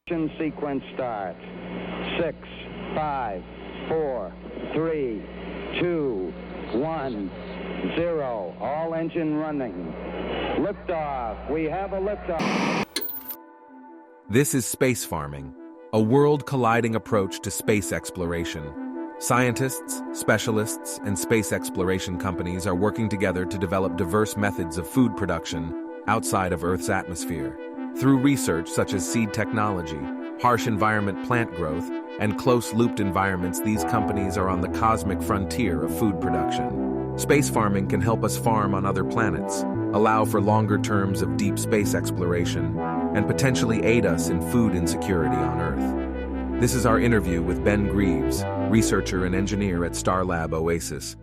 Sequence starts. 6, 5, 4, 3, 2, 1, 0. All engine running. Liftoff. We have a liftoff. This is space farming, a world-colliding approach to space exploration. Scientists, specialists, and space exploration companies are working together to develop diverse methods of food production outside of Earth's atmosphere. Through research such as seed technology, harsh environment plant growth, and close-looped environments, these companies are on the cosmic frontier of food production. Space farming can help us farm on other planets, allow for longer terms of deep space exploration, and potentially aid us in food insecurity on Earth. This is our interview with Ben Greaves, researcher and engineer at Starlab Oasis.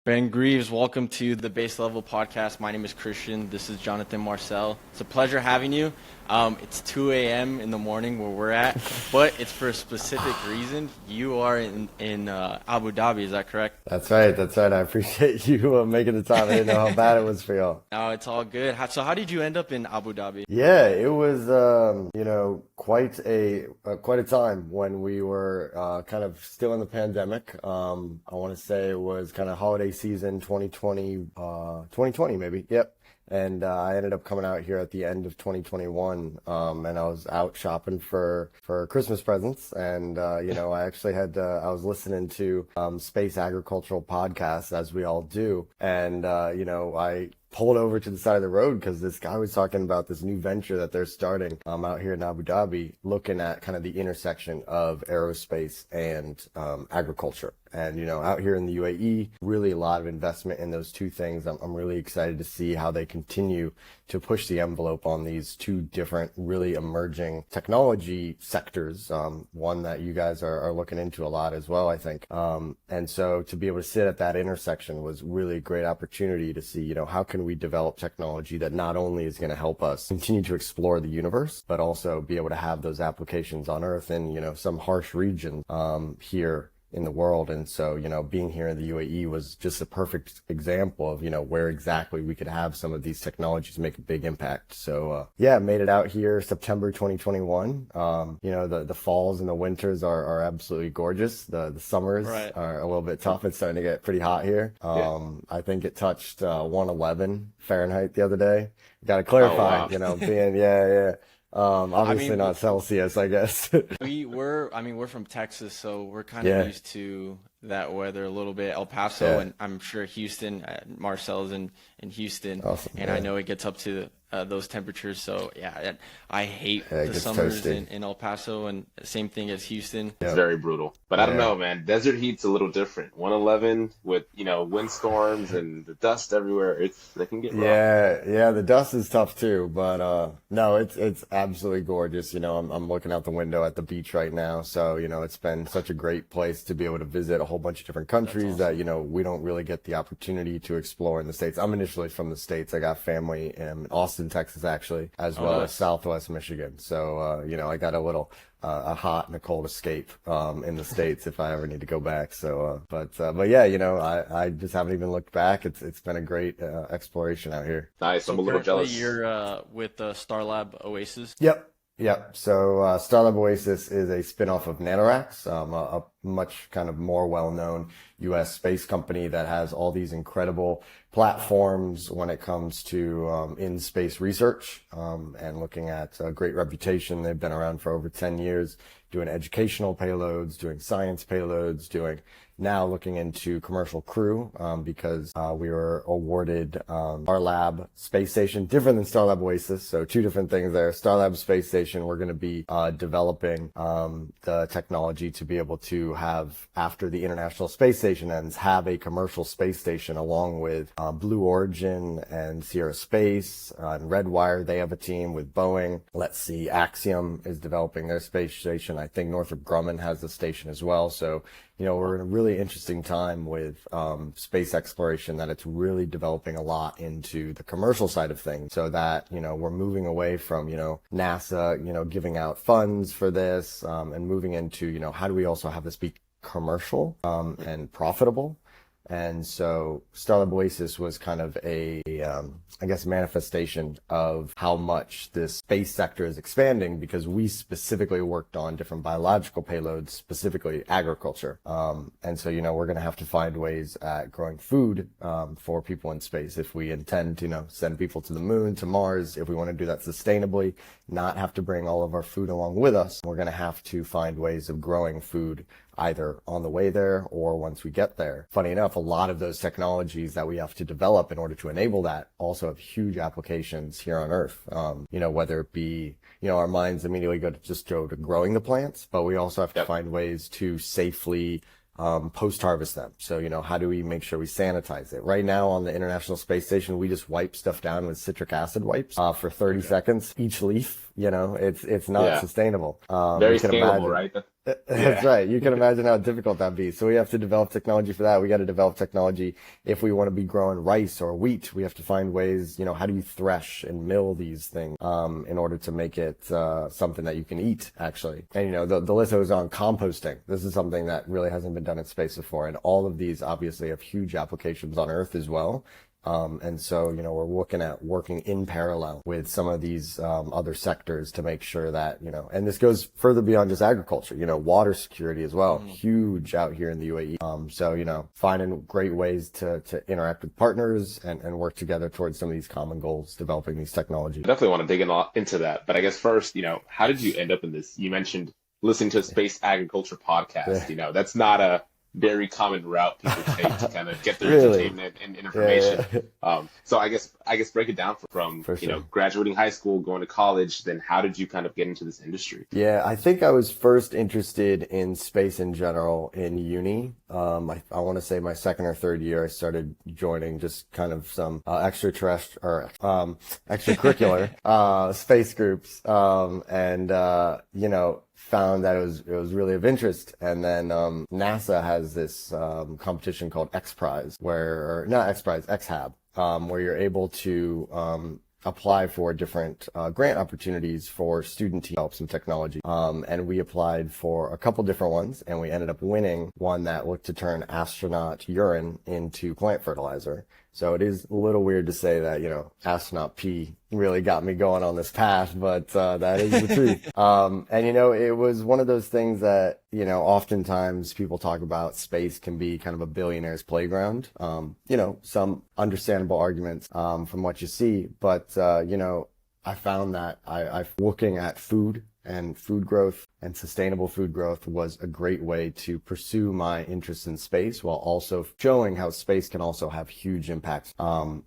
Ben Greaves, welcome to the Base Level Podcast. My name is Christian. This is Jonathan Marcel. It's a pleasure having you. It's 2 a.m. in the morning where we're at, but it's for a specific reason. You are in Abu Dhabi, is that correct? That's right. I appreciate you making the time. I didn't know how bad it was for y'all. No, it's all good. So how did you end up in Abu Dhabi? Yeah, it was, quite a time when we were kind of still in the pandemic. I want to say it was kind of holiday season 2020 maybe. Yep. And I ended up coming out here at the end of 2021, and I was out shopping for Christmas presents. And I actually I was listening to space agricultural podcasts, as we all do, and I pulled over to the side of the road because this guy was talking about this new venture that they're starting out here in Abu Dhabi, looking at kind of the intersection of aerospace and agriculture. And, out here in the UAE, really a lot of investment in those two things. I'm really excited to see how they continue to push the envelope on these two different, really emerging technology sectors. One that you guys are looking into a lot as well, I think. And so to be able to sit at that intersection was really a great opportunity to see, how can we develop technology that not only is going to help us continue to explore the universe, but also be able to have those applications on Earth in, some harsh region here in the world. And so, being here in the UAE was just a perfect example of, where exactly we could have some of these technologies make a big impact. So, made it out here September 2021. The falls and the winters are absolutely gorgeous. The summers are a little bit tough. It's starting to get pretty hot here. I think it touched 111 Fahrenheit the other day. Got to clarify, obviously not Celsius, I guess. We're from Texas, so we're kind of used to that weather a little bit. El Paso, and I'm sure Houston, Marcel's in Houston, awesome, and I know it gets up to those temperatures. So I hate the summers in El Paso, and same thing as Houston. It's very brutal, but I don't know, man. Desert heat's a little different. 111 with windstorms and the dust everywhere. They can get rough. Yeah, the dust is tough too, but no, it's absolutely gorgeous. I'm looking out the window at the beach right now, so it's been such a great place to be able to visit a whole bunch of different countries that we don't really get the opportunity to explore in the States. I'm initially from the States. I got family in Austin, Texas, actually, as well as Southwest Michigan. So, I got a little a hot and a cold escape in the States if I ever need to go back. So, but yeah, I just haven't even looked back. It's been a great exploration out here. Nice. I'm a little jealous. You're with Starlab Oasis. Yep. So Starlab Oasis is a spinoff of Nanoracks, a much kind of more well-known U.S. space company that has all these incredible platforms when it comes to in-space research and looking at a great reputation. They've been around for over 10 years, doing educational payloads, doing science payloads, now looking into commercial crew because we were awarded Starlab Space Station, different than Starlab Oasis. So two different things there. Starlab Space Station, we're going to be developing the technology to be able to have, after the International Space Station ends, have a commercial space station along with Blue Origin and Sierra Space and Redwire. They have a team with Boeing. Let's see, Axiom is developing their space station. I think Northrop Grumman has a station as well. So, we're in a really interesting time with space exploration that it's really developing a lot into the commercial side of things so that, we're moving away from, NASA, giving out funds for this and moving into, how do we also have this be commercial and profitable? And so Starlab Oasis was kind of a, I guess, manifestation of how much this space sector is expanding, because we specifically worked on different biological payloads, specifically agriculture. And so, we're going to have to find ways at growing food for people in space if we intend to, send people to the moon, to Mars. If we want to do that sustainably, not have to bring all of our food along with us, we're going to have to find ways of growing food either on the way there or once we get there. Funny enough, a lot of those technologies that we have to develop in order to enable that also have huge applications here on Earth. Whether it be, our minds immediately go to growing the plants, but we also have to find ways to safely post-harvest them. So, how do we make sure we sanitize it? Right now on the International Space Station, we just wipe stuff down with citric acid wipes for 30 seconds each leaf. It's not sustainable. Very scalable, right? That's right. You can imagine how difficult that'd be. So we have to develop technology for that. We got to develop technology if we want to be growing rice or wheat. We have to find ways, how do you thresh and mill these things in order to make it something that you can eat, actually. And, the list goes on. Composting. This is something that really hasn't been done in space before. And all of these obviously have huge applications on Earth as well. And so, we're looking at working in parallel with some of these other sectors to make sure that, and this goes further beyond just agriculture, water security as well, huge out here in the UAE. So, finding great ways to interact with partners and work together towards some of these common goals, developing these technologies. I definitely want to dig into that. But I guess first, how did you end up in this? You mentioned listening to a space agriculture podcast. That's not a very common route people take to kind of get their entertainment and information. So I guess break it down from graduating high school, going to college, then how did you kind of get into this industry? Yeah, I think I was first interested in space in general in uni. I want to say my second or third year, I started joining just kind of some extracurricular space groups, found that it was really of interest. And then NASA has this competition called X-Hab, where you're able to apply for different grant opportunities for student to develop some technology. And we applied for a couple different ones, and we ended up winning one that looked to turn astronaut urine into plant fertilizer. So it is a little weird to say that, astronaut pee really got me going on this path, but that is the truth. It was one of those things that, oftentimes people talk about space can be kind of a billionaire's playground. Some understandable arguments from what you see, but, I found that I looking at food and food growth and sustainable food growth was a great way to pursue my interest in space, while also showing how space can also have huge impacts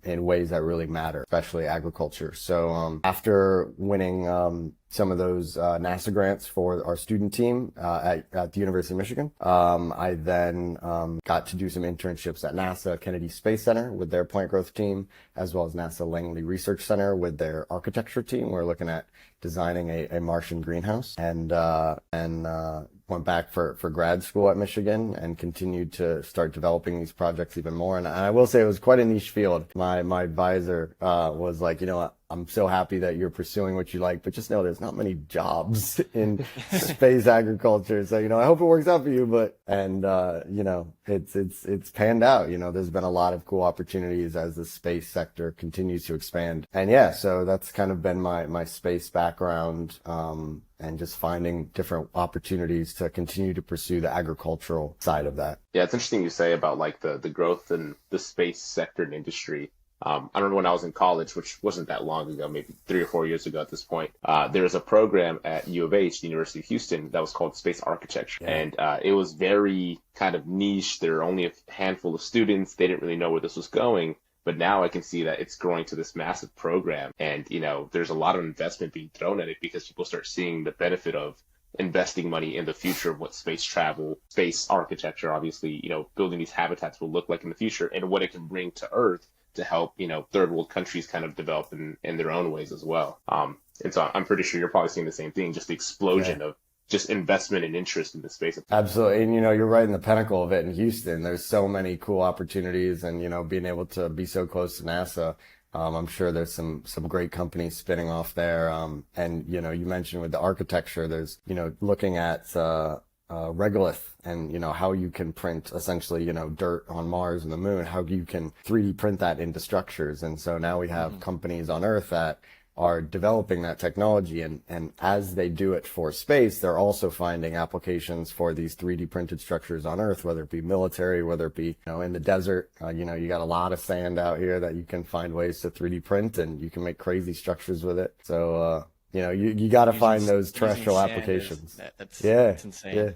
in ways that really matter, especially agriculture. So after winning some of those NASA grants for our student team at the University of Michigan, I then got to do some internships at NASA Kennedy Space Center with their plant growth team, as well as NASA Langley Research Center with their architecture team. We're looking at designing a Martian greenhouse, and went back for grad school at Michigan and continued to start developing these projects even more. And I will say it was quite a niche field. My advisor was like, I'm so happy that you're pursuing what you like, but just know there's not many jobs in space agriculture. So, I hope it works out for you, it's panned out. There's been a lot of cool opportunities as the space sector continues to expand. And so that's kind of been my space background, and just finding different opportunities to continue to pursue the agricultural side of that. Yeah, it's interesting you say about like the growth in the space sector and industry. I remember when I was in college, which wasn't that long ago, maybe 3 or 4 years ago at this point, there was a program at U of H, the University of Houston, that was called Space Architecture. Yeah. And it was very kind of niche. There were only a handful of students. They didn't really know where this was going. But now I can see that it's growing to this massive program. And, there's a lot of investment being thrown at it because people start seeing the benefit of investing money in the future of what space travel, space architecture, obviously, building these habitats will look like in the future, and what it can bring to Earth to help, third world countries kind of develop in their own ways as well. And so I'm pretty sure you're probably seeing the same thing, just the explosion of just investment and interest in the space. Absolutely. And, you're right in the pinnacle of it in Houston. There's so many cool opportunities, and, being able to be so close to NASA. I'm sure there's some great companies spinning off there. And, you mentioned with the architecture, there's, looking at regolith and, you know, how you can print essentially, you know, dirt on Mars and the moon, how you can 3D print that into structures. And so now we have companies on Earth that are developing that technology, and as they do it for space, they're also finding applications for these 3D printed structures on Earth, whether it be military, whether it be, you know, in the desert. You know, you got a lot of sand out here that you can find ways to 3D print, and you can make crazy structures with it. So, you know, you got to find those terrestrial applications. That's Yeah. insane.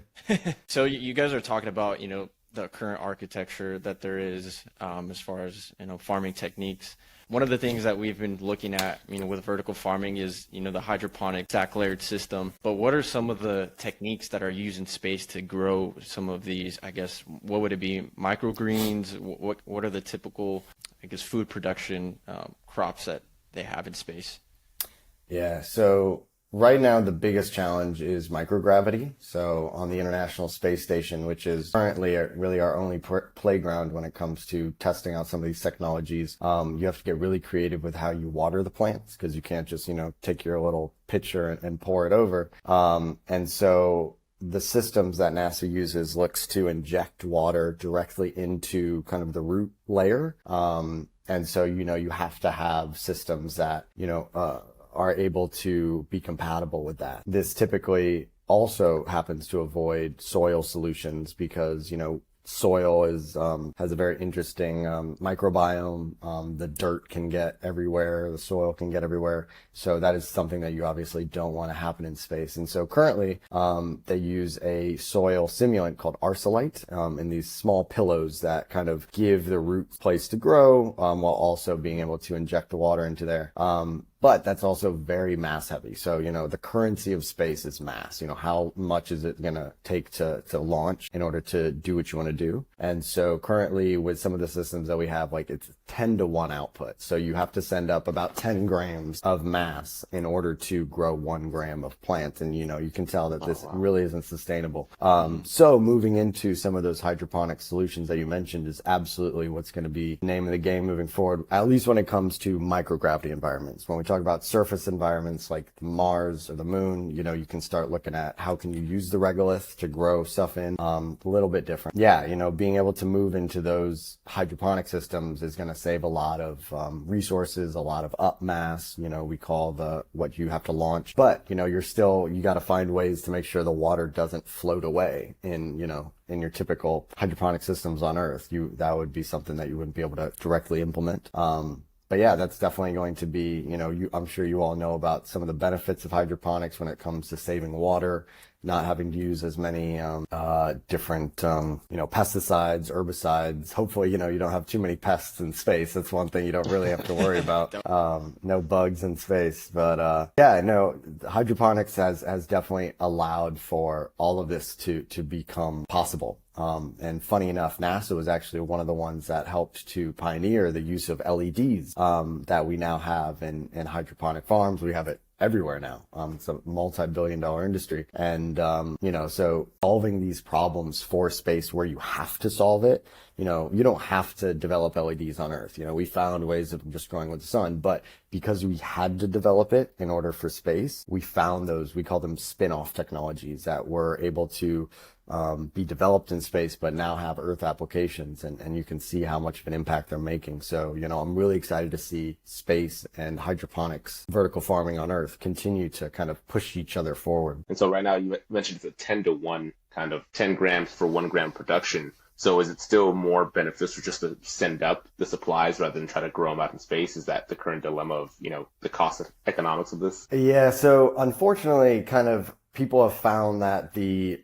So you guys are talking about, you know, the current architecture that there is, as far as, you know, farming techniques. One of the things that we've been looking at, you know, with vertical farming is, you know, the hydroponic stack layered system. But what are some of the techniques that are used in space to grow some of these, I guess, what would it be, microgreens? What are the typical, I guess, food production crops that they have in space? Yeah, so right now the biggest challenge is microgravity. So on the International Space Station, which is currently really our only playground when it comes to testing out some of these technologies, you have to get really creative with how you water the plants, because you can't just, you know, take your little pitcher and pour it over. And so the systems that NASA uses looks to inject water directly into kind of the root layer. And so, you know, you have to have systems that, you know, are able to be compatible with that. This typically also happens to avoid soil solutions because, you know, soil is has a very interesting microbiome. The dirt can get everywhere, the soil can get everywhere. So that is something that you obviously don't want to happen in space. And so currently they use a soil simulant called arsenite in these small pillows that kind of give the roots place to grow while also being able to inject the water into there. But that's also very mass heavy. So, you know, the currency of space is mass. You know, how much is it going to take to launch in order to do what you want to do? And so currently with some of the systems that we have, like it's 10-to-1 output. So you have to send up about 10 grams of mass in order to grow 1 gram of plant. And, you know, you can tell that this really isn't sustainable. So moving into some of those hydroponic solutions that you mentioned is absolutely what's going to be the name of the game moving forward, at least when it comes to microgravity environments. When we talk about surface environments like Mars or the moon, you know, you can start looking at how can you use the regolith to grow stuff in, a little bit different. Yeah, you know, being able to move into those hydroponic systems is going to save a lot of resources, a lot of up mass, you know, we call what you have to launch. But, you know, you got to find ways to make sure the water doesn't float away in your typical hydroponic systems on Earth. That would be something that you wouldn't be able to directly implement. But yeah, that's definitely going to be, you know, I'm sure you all know about some of the benefits of hydroponics when it comes to saving water, not having to use as many different, you know, pesticides, herbicides. Hopefully, you know, you don't have too many pests in space. That's one thing you don't really have to worry about. No bugs in space. But yeah, no, hydroponics has definitely allowed for all of this to become possible. And funny enough, NASA was actually one of the ones that helped to pioneer the use of LEDs that we now have in hydroponic farms. We have it everywhere now. It's a multi-billion-dollar industry. And, you know, so solving these problems for space where you have to solve it, you know, you don't have to develop LEDs on Earth. You know, we found ways of just growing with the sun, but because we had to develop it in order for space, we found those, we call them spin-off technologies that were able to be developed in space, but now have Earth applications, and you can see how much of an impact they're making. So, you know, I'm really excited to see space and hydroponics, vertical farming on Earth continue to kind of push each other forward. And so right now you mentioned the 10-to-1 kind of 10 grams for 1 gram production. So is it still more beneficial just to send up the supplies rather than try to grow them out in space? Is that the current dilemma of, you know, the cost of economics of this? Yeah, so unfortunately, kind of people have found that the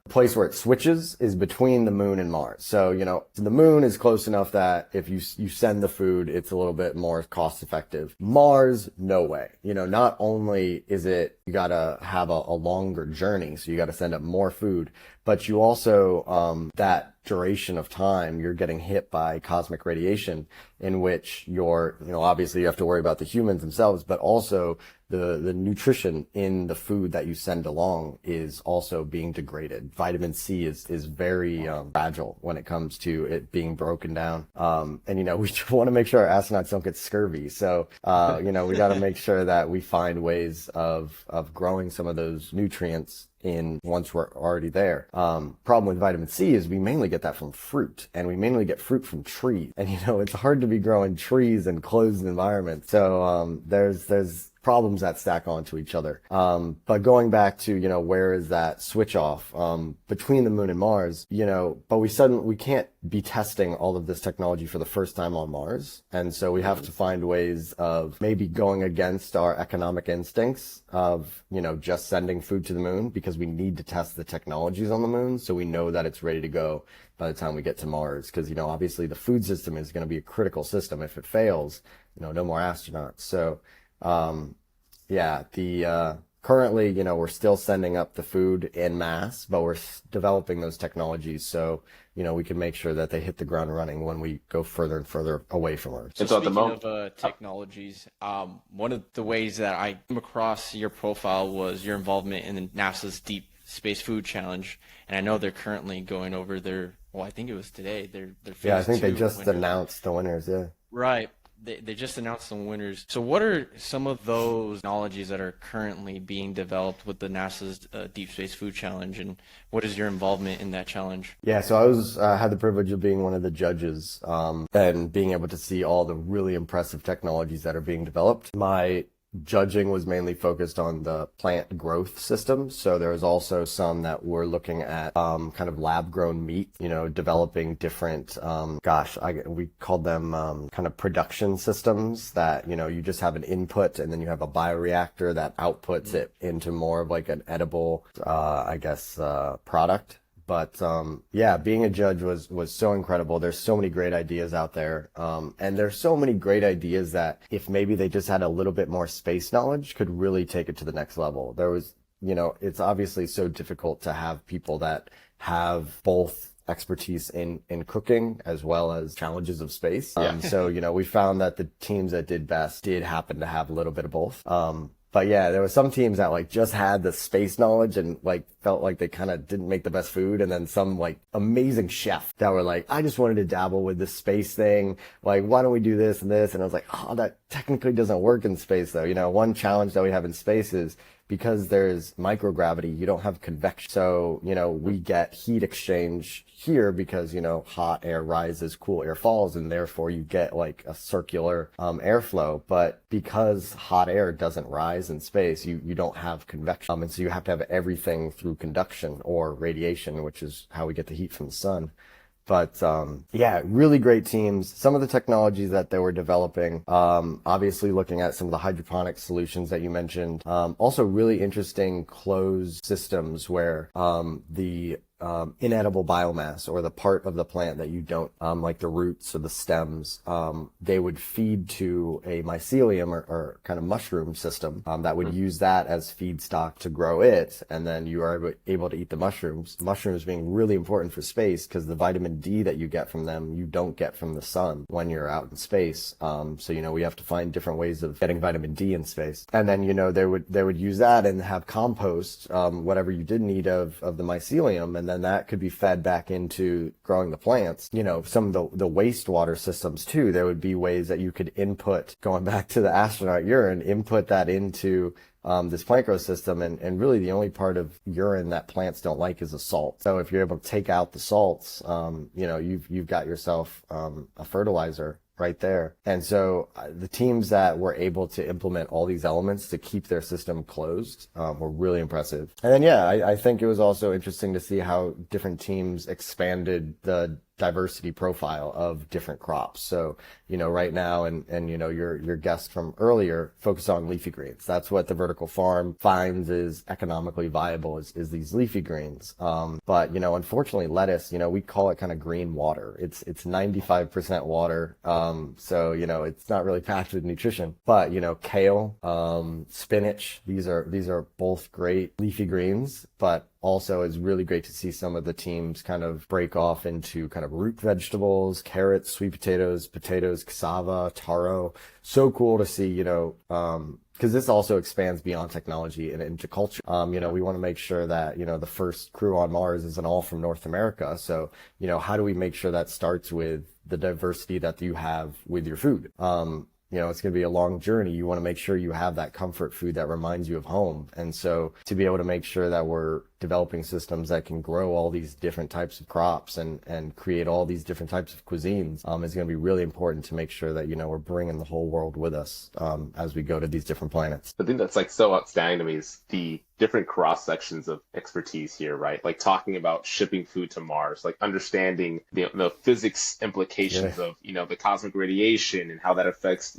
place where it switches is between the moon and Mars. So, you know, the moon is close enough that if you send the food, it's a little bit more cost effective. Mars, no way. You know, not only is it, you gotta have a longer journey, so you gotta send up more food, but you also, that duration of time, you're getting hit by cosmic radiation in which you know, obviously you have to worry about the humans themselves, but also the nutrition in the food that you send along is also being degraded. Vitamin C is very fragile when it comes to it being broken down. And, you know, we want to make sure our astronauts don't get scurvy. So, you know, we got to make sure that we find ways of growing some of those nutrients in once we're already there. Problem with vitamin C is we mainly get that from fruit, and we mainly get fruit from trees. And, you know, it's hard to be growing trees in closed environments. So, there's problems that stack onto each other. But going back to, you know, where is that switch off, between the moon and Mars, you know, but we can't be testing all of this technology for the first time on Mars. And so we have to find ways of maybe going against our economic instincts of, you know, just sending food to the moon, because we need to test the technologies on the moon so we know that it's ready to go by the time we get to Mars. Because, you know, obviously the food system is going to be a critical system. If it fails, you know, no more astronauts. So, currently, you know, we're still sending up the food en masse, but we're developing those technologies so, you know, we can make sure that they hit the ground running when we go further and further away from Earth. So speaking of technologies, one of the ways that I came across your profile was your involvement in NASA's Deep Space Food Challenge, and I know they're currently going over I think it was today, their phase I think they just winners. Announced the winners, yeah. Right. They just announced some winners. So what are some of those technologies that are currently being developed with the NASA's Deep Space Food Challenge, and what is your involvement in that challenge? Yeah, so I had the privilege of being one of the judges, and being able to see all the really impressive technologies that are being developed. My judging was mainly focused on the plant growth system. So there was also some that were looking at kind of lab grown meat, you know, developing different, we called them kind of production systems that, you know, you just have an input and then you have a bioreactor that outputs it into more of like an edible, product. But being a judge was so incredible. There's so many great ideas out there. And there's so many great ideas that if maybe they just had a little bit more space knowledge could really take it to the next level. There was, you know, it's obviously so difficult to have people that have both expertise in cooking as well as challenges of space. So, you know, we found that the teams that did best did happen to have a little bit of both. But yeah, there were some teams that like just had the space knowledge and like felt like they kind of didn't make the best food. And then some like amazing chef that were like, I just wanted to dabble with the space thing. Like, why don't we do this and this? And I was like, oh, that technically doesn't work in space though. You know, one challenge that we have in space is because there's microgravity, you don't have convection. So, you know, we get heat exchange here because, you know, hot air rises, cool air falls, and therefore you get like a circular airflow. But because hot air doesn't rise in space, you don't have convection. And so you have to have everything through conduction or radiation, which is how we get the heat from the sun. But really great teams. Some of the technologies that they were developing, obviously looking at some of the hydroponic solutions that you mentioned. Also really interesting closed systems where the inedible biomass or the part of the plant that you don't like the roots or the stems, they would feed to a mycelium or kind of mushroom system that would use that as feedstock to grow it, and then you are able to eat the mushrooms. Mushrooms being really important for space because the vitamin D that you get from them you don't get from the sun when you're out in space. So, you know, we have to find different ways of getting vitamin D in space. And then, you know, they would use that and have compost, whatever you didn't eat of the mycelium, and then that could be fed back into growing the plants. You know, some of the wastewater systems too, there would be ways that you could input, going back to the astronaut urine, input that into this plant growth system. And really the only part of urine that plants don't like is a salt. So if you're able to take out the salts, you know, you've got yourself a fertilizer right there. And so the teams that were able to implement all these elements to keep their system closed were really impressive. And then, I think it was also interesting to see how different teams expanded the diversity profile of different crops. So, you know, right now, and you know, your guest from earlier focused on leafy greens. That's what the vertical farm finds is economically viable is these leafy greens. But, you know, unfortunately lettuce, you know, we call it kind of green water. It's 95% water. So, you know, it's not really packed with nutrition, but, you know, kale, spinach, these are both great leafy greens, but also it's really great to see some of the teams kind of break off into kind of root vegetables, carrots, sweet potatoes, cassava, taro. So cool to see, you know, because this also expands beyond technology and into culture. We want to make sure that, the first crew on Mars isn't all from North America. So, how do we make sure that starts with the diversity that you have with your food? It's going to be a long journey. You want to make sure you have that comfort food that reminds you of home. And so to be able to make sure that we're developing systems that can grow all these different types of crops and create all these different types of cuisines is going to be really important to make sure that, we're bringing the whole world with us as we go to these different planets. The thing that's like so outstanding to me is the different cross sections of expertise here, right? Like talking about shipping food to Mars, like understanding the physics implications of, the cosmic radiation and how that affects,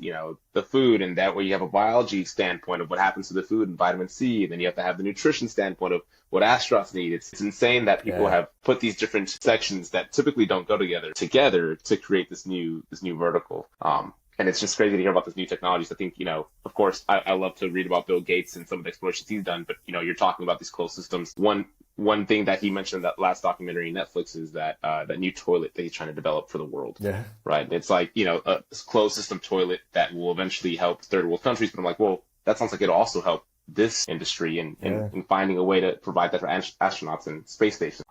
the food, and that way you have a biology standpoint of what happens to the food and vitamin C, and then you have to have the nutrition standpoint of what astronauts need. It's insane that people have put these different sections that typically don't go together to create this new vertical. And it's just crazy to hear about this new technologies. I think, of course, I love to read about Bill Gates and some of the explorations he's done, but, you're talking about these closed systems. One thing that he mentioned in that last documentary on Netflix is that new toilet that he's trying to develop for the world. Yeah. Right. It's like, a closed system toilet that will eventually help third world countries. But I'm like, well, that sounds like it'll also help this industry and finding a way to provide that for astronauts and space stations.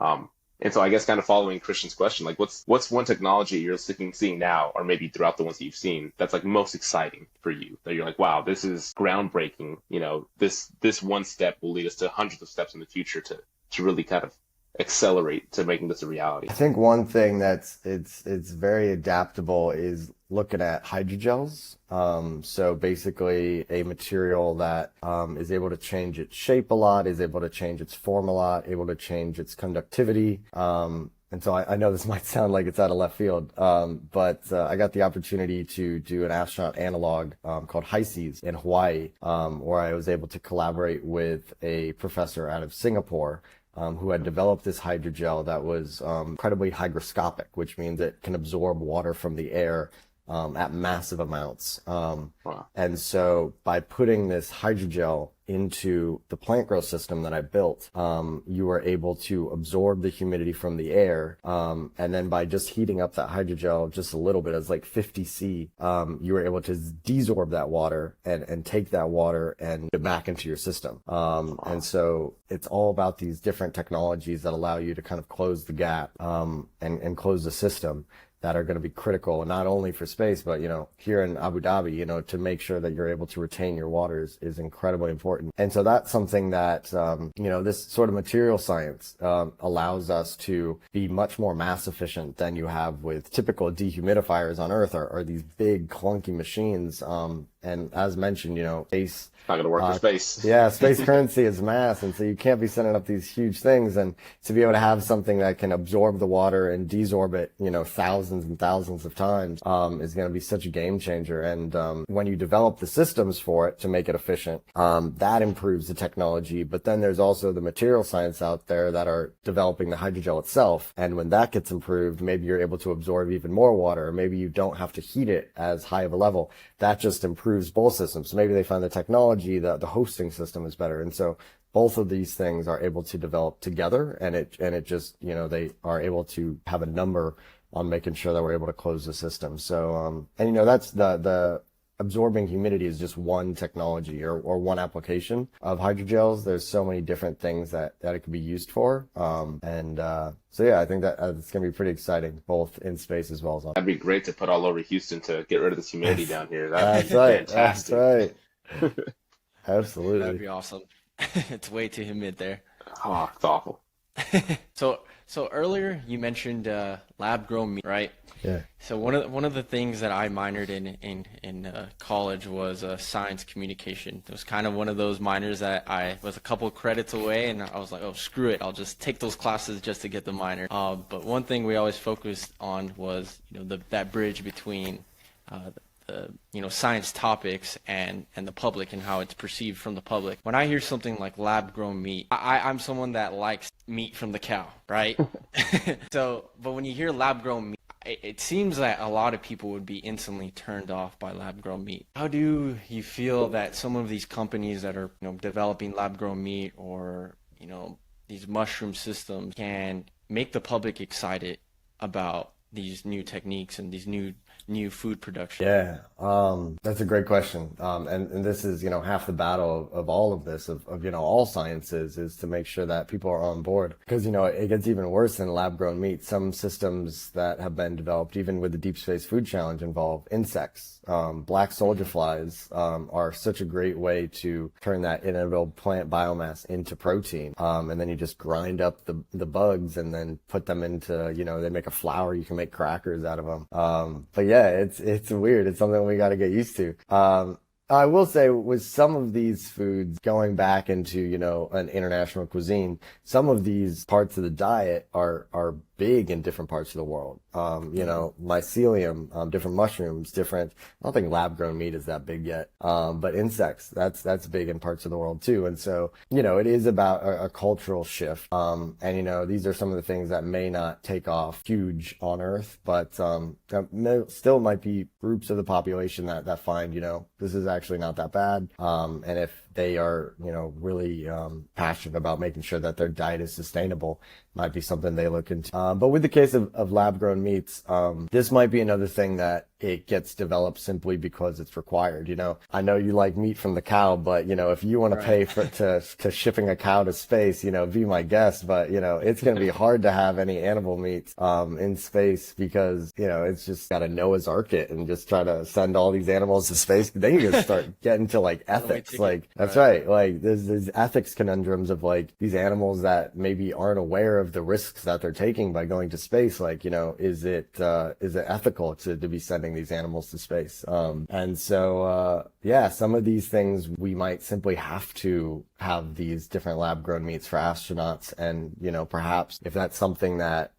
And so I guess kind of following Christian's question, like what's one technology you're seeing now, or maybe throughout the ones that you've seen, that's like most exciting for you, that you're like, wow, this is groundbreaking. This one step will lead us to hundreds of steps in the future to really kind of accelerate to making this a reality. I think one thing that's it's very adaptable is looking at hydrogels. So basically a material that is able to change its shape a lot, is able to change its form a lot, able to change its conductivity. And so I know this might sound like it's out of left field, but I got the opportunity to do an astronaut analog called HISES in Hawaii, where I was able to collaborate with a professor out of Singapore who had developed this hydrogel that was incredibly hygroscopic, which means it can absorb water from the air at massive amounts. And so by putting this hydrogel into the plant growth system that I built, you were able to absorb the humidity from the air. And then by just heating up that hydrogel just a little bit, it's like 50 C, you were able to desorb that water and take that water and put it back into your system. And so it's all about these different technologies that allow you to kind of close the gap and close the system, that are going to be critical, not only for space, but, here in Abu Dhabi, to make sure that you're able to retain your waters is incredibly important. And so that's something that, this sort of material science allows us to be much more mass efficient than you have with typical dehumidifiers on Earth, are these big clunky machines. And as mentioned, space. Not going to work for space. Yeah, space currency is mass, and so you can't be sending up these huge things. And to be able to have something that can absorb the water and desorb it, thousands and thousands of times, is going to be such a game changer. And when you develop the systems for it to make it efficient, that improves the technology. But then there's also the material science out there that are developing the hydrogel itself. And when that gets improved, maybe you're able to absorb even more water, or maybe you don't have to heat it as high of a level. That just improves both systems. So maybe they find the technology, the hosting system is better. And so both of these things are able to develop together, and it just, they are able to have a number on making sure that we're able to close the system. So, that's the absorbing humidity is just one technology or one application of hydrogels. There's so many different things that it could be used for. So yeah, I think that it's going to be pretty exciting, both in space as well as on. That'd be great to put all over Houston to get rid of this humidity down here. That's right. Fantastic. That's right. Absolutely. That'd be awesome. It's way too humid there. Oh, it's awful. So earlier you mentioned lab grown meat, right? Yeah. So one of the things that I minored in college was science communication. It was kind of one of those minors that I was a couple of credits away, and I was like, oh, screw it, I'll just take those classes just to get the minor. But one thing we always focused on was that bridge between science topics and the public and how it's perceived from the public. When I hear something like lab grown meat, I'm someone that likes meat from the cow, right? But when you hear lab grown meat, it seems that a lot of people would be instantly turned off by lab grown meat. How do you feel that some of these companies that are developing lab grown meat or these mushroom systems can make the public excited about these new techniques and these new new food production? Yeah, that's a great question. And this is, half the battle of all of this, of all sciences, is to make sure that people are on board. Because, it gets even worse than lab-grown meat. Some systems that have been developed, even with the Deep Space Food Challenge, involve insects. Black soldier flies are such a great way to turn that inedible plant biomass into protein. And then you just grind up the bugs and then put them into, they make a flour. You can make crackers out of them. But yeah, it's weird. It's something we got to get used to. I will say with some of these foods going back into, an international cuisine, some of these parts of the diet are big in different parts of the world. Mycelium, different mushrooms, different, I don't think lab grown meat is that big yet. But insects, that's big in parts of the world too. And so, it is about a cultural shift. These are some of the things that may not take off huge on Earth, but, still might be groups of the population that find, this is actually not that bad. And if they are, really passionate about making sure that their diet is sustainable, might be something they look into. But with the case of lab-grown meats, this might be another thing that it gets developed simply because it's required. I know you like meat from the cow, but if you want to pay to shipping a cow to space, be my guest. But it's going to be hard to have any animal meats in space because it's just got to Noah's Ark it and just try to send all these animals to space. Then you just start getting to like ethics. Like that's right. Like there's ethics conundrums of like these animals that maybe aren't aware of the risks that they're taking by going to space. Like is it ethical to be sending these animals to space? And so some of these things we might simply have to have these different lab grown meats for astronauts, and perhaps if that's something that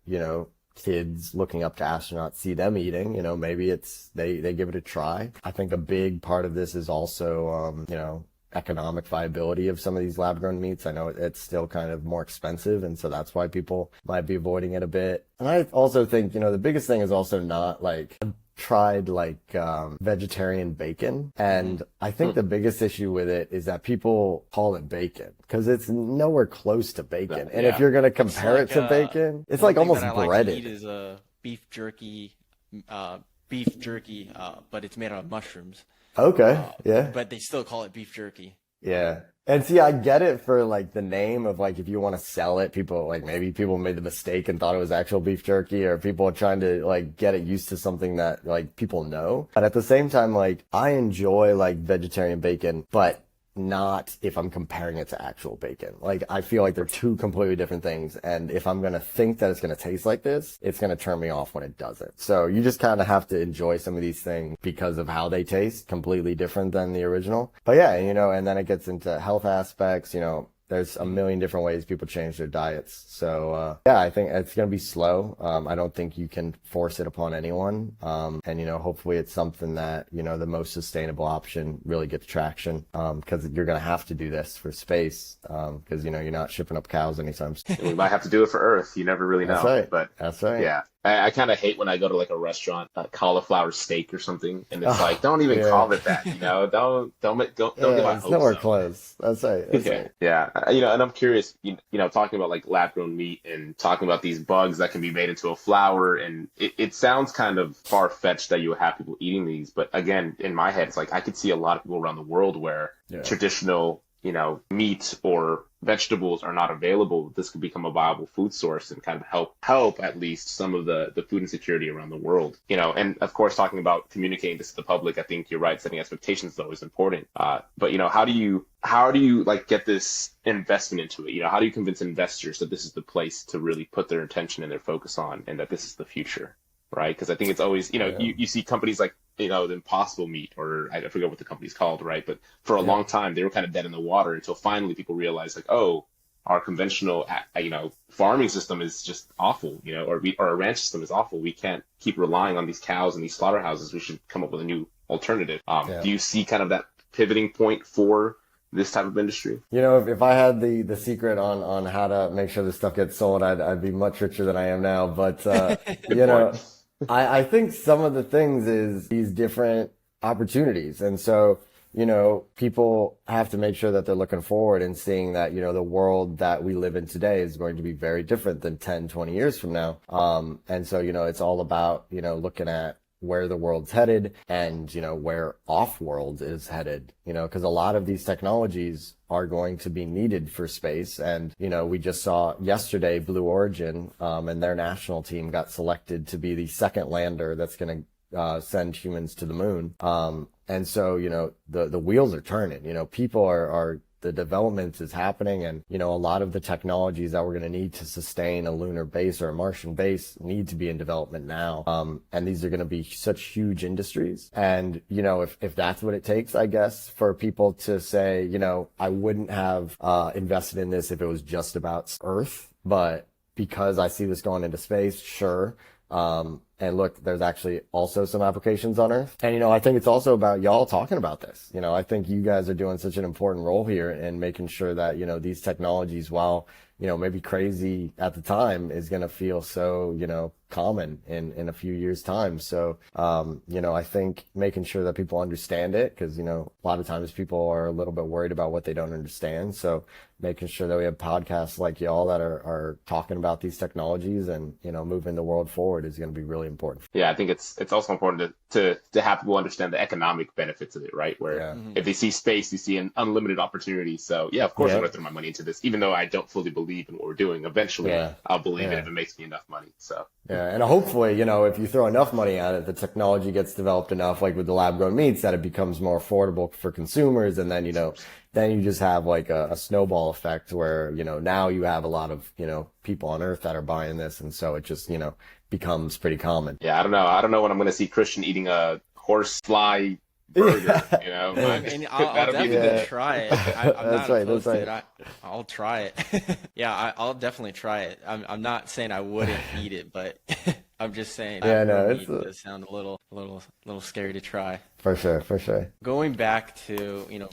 kids looking up to astronauts see them eating, maybe it's they give it a try. I think a big part of this is also economic viability of some of these lab grown meats. I know it's still kind of more expensive, and so that's why people might be avoiding it a bit. And I also think the biggest thing is also not like tried vegetarian bacon, and I think the biggest issue with it is that people call it bacon because it's nowhere close to bacon. And if you're going to compare it to bacon, it's like almost breaded. Like to eat is beef jerky, but it's made out of mushrooms. Okay, yeah. But they still call it beef jerky. Yeah. And see, I get it for like the name of like if you want to sell it, people like maybe people made the mistake and thought it was actual beef jerky, or people are trying to like get it used to something that like people know. But at the same time, like I enjoy like vegetarian bacon, but not if I'm comparing it to actual bacon. Like I feel like they're two completely different things, and if I'm gonna think that it's gonna taste like this, it's gonna turn me off when it doesn't. So you just kind of have to enjoy some of these things because of how they taste, completely different than the original. But yeah, and then it gets into health aspects. There's a million different ways people change their diets. So, I think it's going to be slow. I don't think you can force it upon anyone. And hopefully it's something that, the most sustainable option really gets traction. Cause you're going to have to do this for space. Cause, you're not shipping up cows anytime soon. We might have to do it for Earth. You never really know. That's right. But that's right. Yeah. I kind of hate when I go to like a restaurant, cauliflower steak or something, and it's like, don't even call it that, don't get my hopes it's nowhere up. Close. That's right. That's right. Yeah. And I'm curious, talking about like lab grown meat and talking about these bugs that can be made into a flour, and it sounds kind of far fetched that you would have people eating these, but again, in my head, it's like I could see a lot of people around the world where traditional, meat or vegetables are not available. This could become a viable food source and kind of help at least some of the food insecurity around the world. And of course, talking about communicating this to the public, I think you're right. Setting expectations is always important. But how do you like get this investment into it? How do you convince investors that this is the place to really put their attention and their focus on, and that this is the future? Right? Because I think it's always, you see companies like, the Impossible Meat, or I forget what the company's called, right? But for a long time, they were kind of dead in the water until finally people realized like, oh, our conventional, farming system is just awful, or our ranch system is awful. We can't keep relying on these cows and these slaughterhouses. We should come up with a new alternative. Do you see kind of that pivoting point for this type of industry? If I had the secret on how to make sure this stuff gets sold, I'd be much richer than I am now. But, I think some of the things is these different opportunities. And so, people have to make sure that they're looking forward and seeing that, the world that we live in today is going to be very different than 10, 20 years from now. And so, it's all about, looking at where the world's headed and, where off-world is headed, because a lot of these technologies are going to be needed for space. And, we just saw yesterday Blue Origin and their national team got selected to be the second lander that's going to send humans to the moon. And so, the wheels are turning, people are the development is happening, and a lot of the technologies that we're going to need to sustain a lunar base or a Martian base need to be in development now. And these are going to be such huge industries. And if that's what it takes, I guess, for people to say, I wouldn't have invested in this if it was just about Earth, but because I see this going into space, sure. And look, there's actually also some applications on Earth. And, I think it's also about y'all talking about this. I think you guys are doing such an important role here in making sure that, these technologies, while, maybe crazy at the time, is going to feel so, common in a few years' time. So, I think making sure that people understand it, because, a lot of times people are a little bit worried about what they don't understand. So making sure that we have podcasts like y'all that are talking about these technologies and, moving the world forward is going to be really important. Yeah, I think it's also important to have people understand the economic benefits of it, right? Where if they see space, they see an unlimited opportunity. So yeah, of course I'm going to throw my money into this, even though I don't fully believe in what we're doing. Eventually, I'll believe it if it makes me enough money. So yeah, and hopefully, if you throw enough money at it, the technology gets developed enough, like with the lab-grown meats, that it becomes more affordable for consumers, and then then you just have like a snowball effect where, now you have a lot of, people on Earth that are buying this. And so it just, becomes pretty common. Yeah, I don't know. I don't know when I'm going to see Christian eating a horsefly burger, I mean, I'll definitely try it. I'm That's not right. opposed That's to right. it. I'll try it. Yeah, I'll definitely try it. I'm not saying I wouldn't eat it, but I'm just saying it does sound a little scary to try. For sure. Going back to,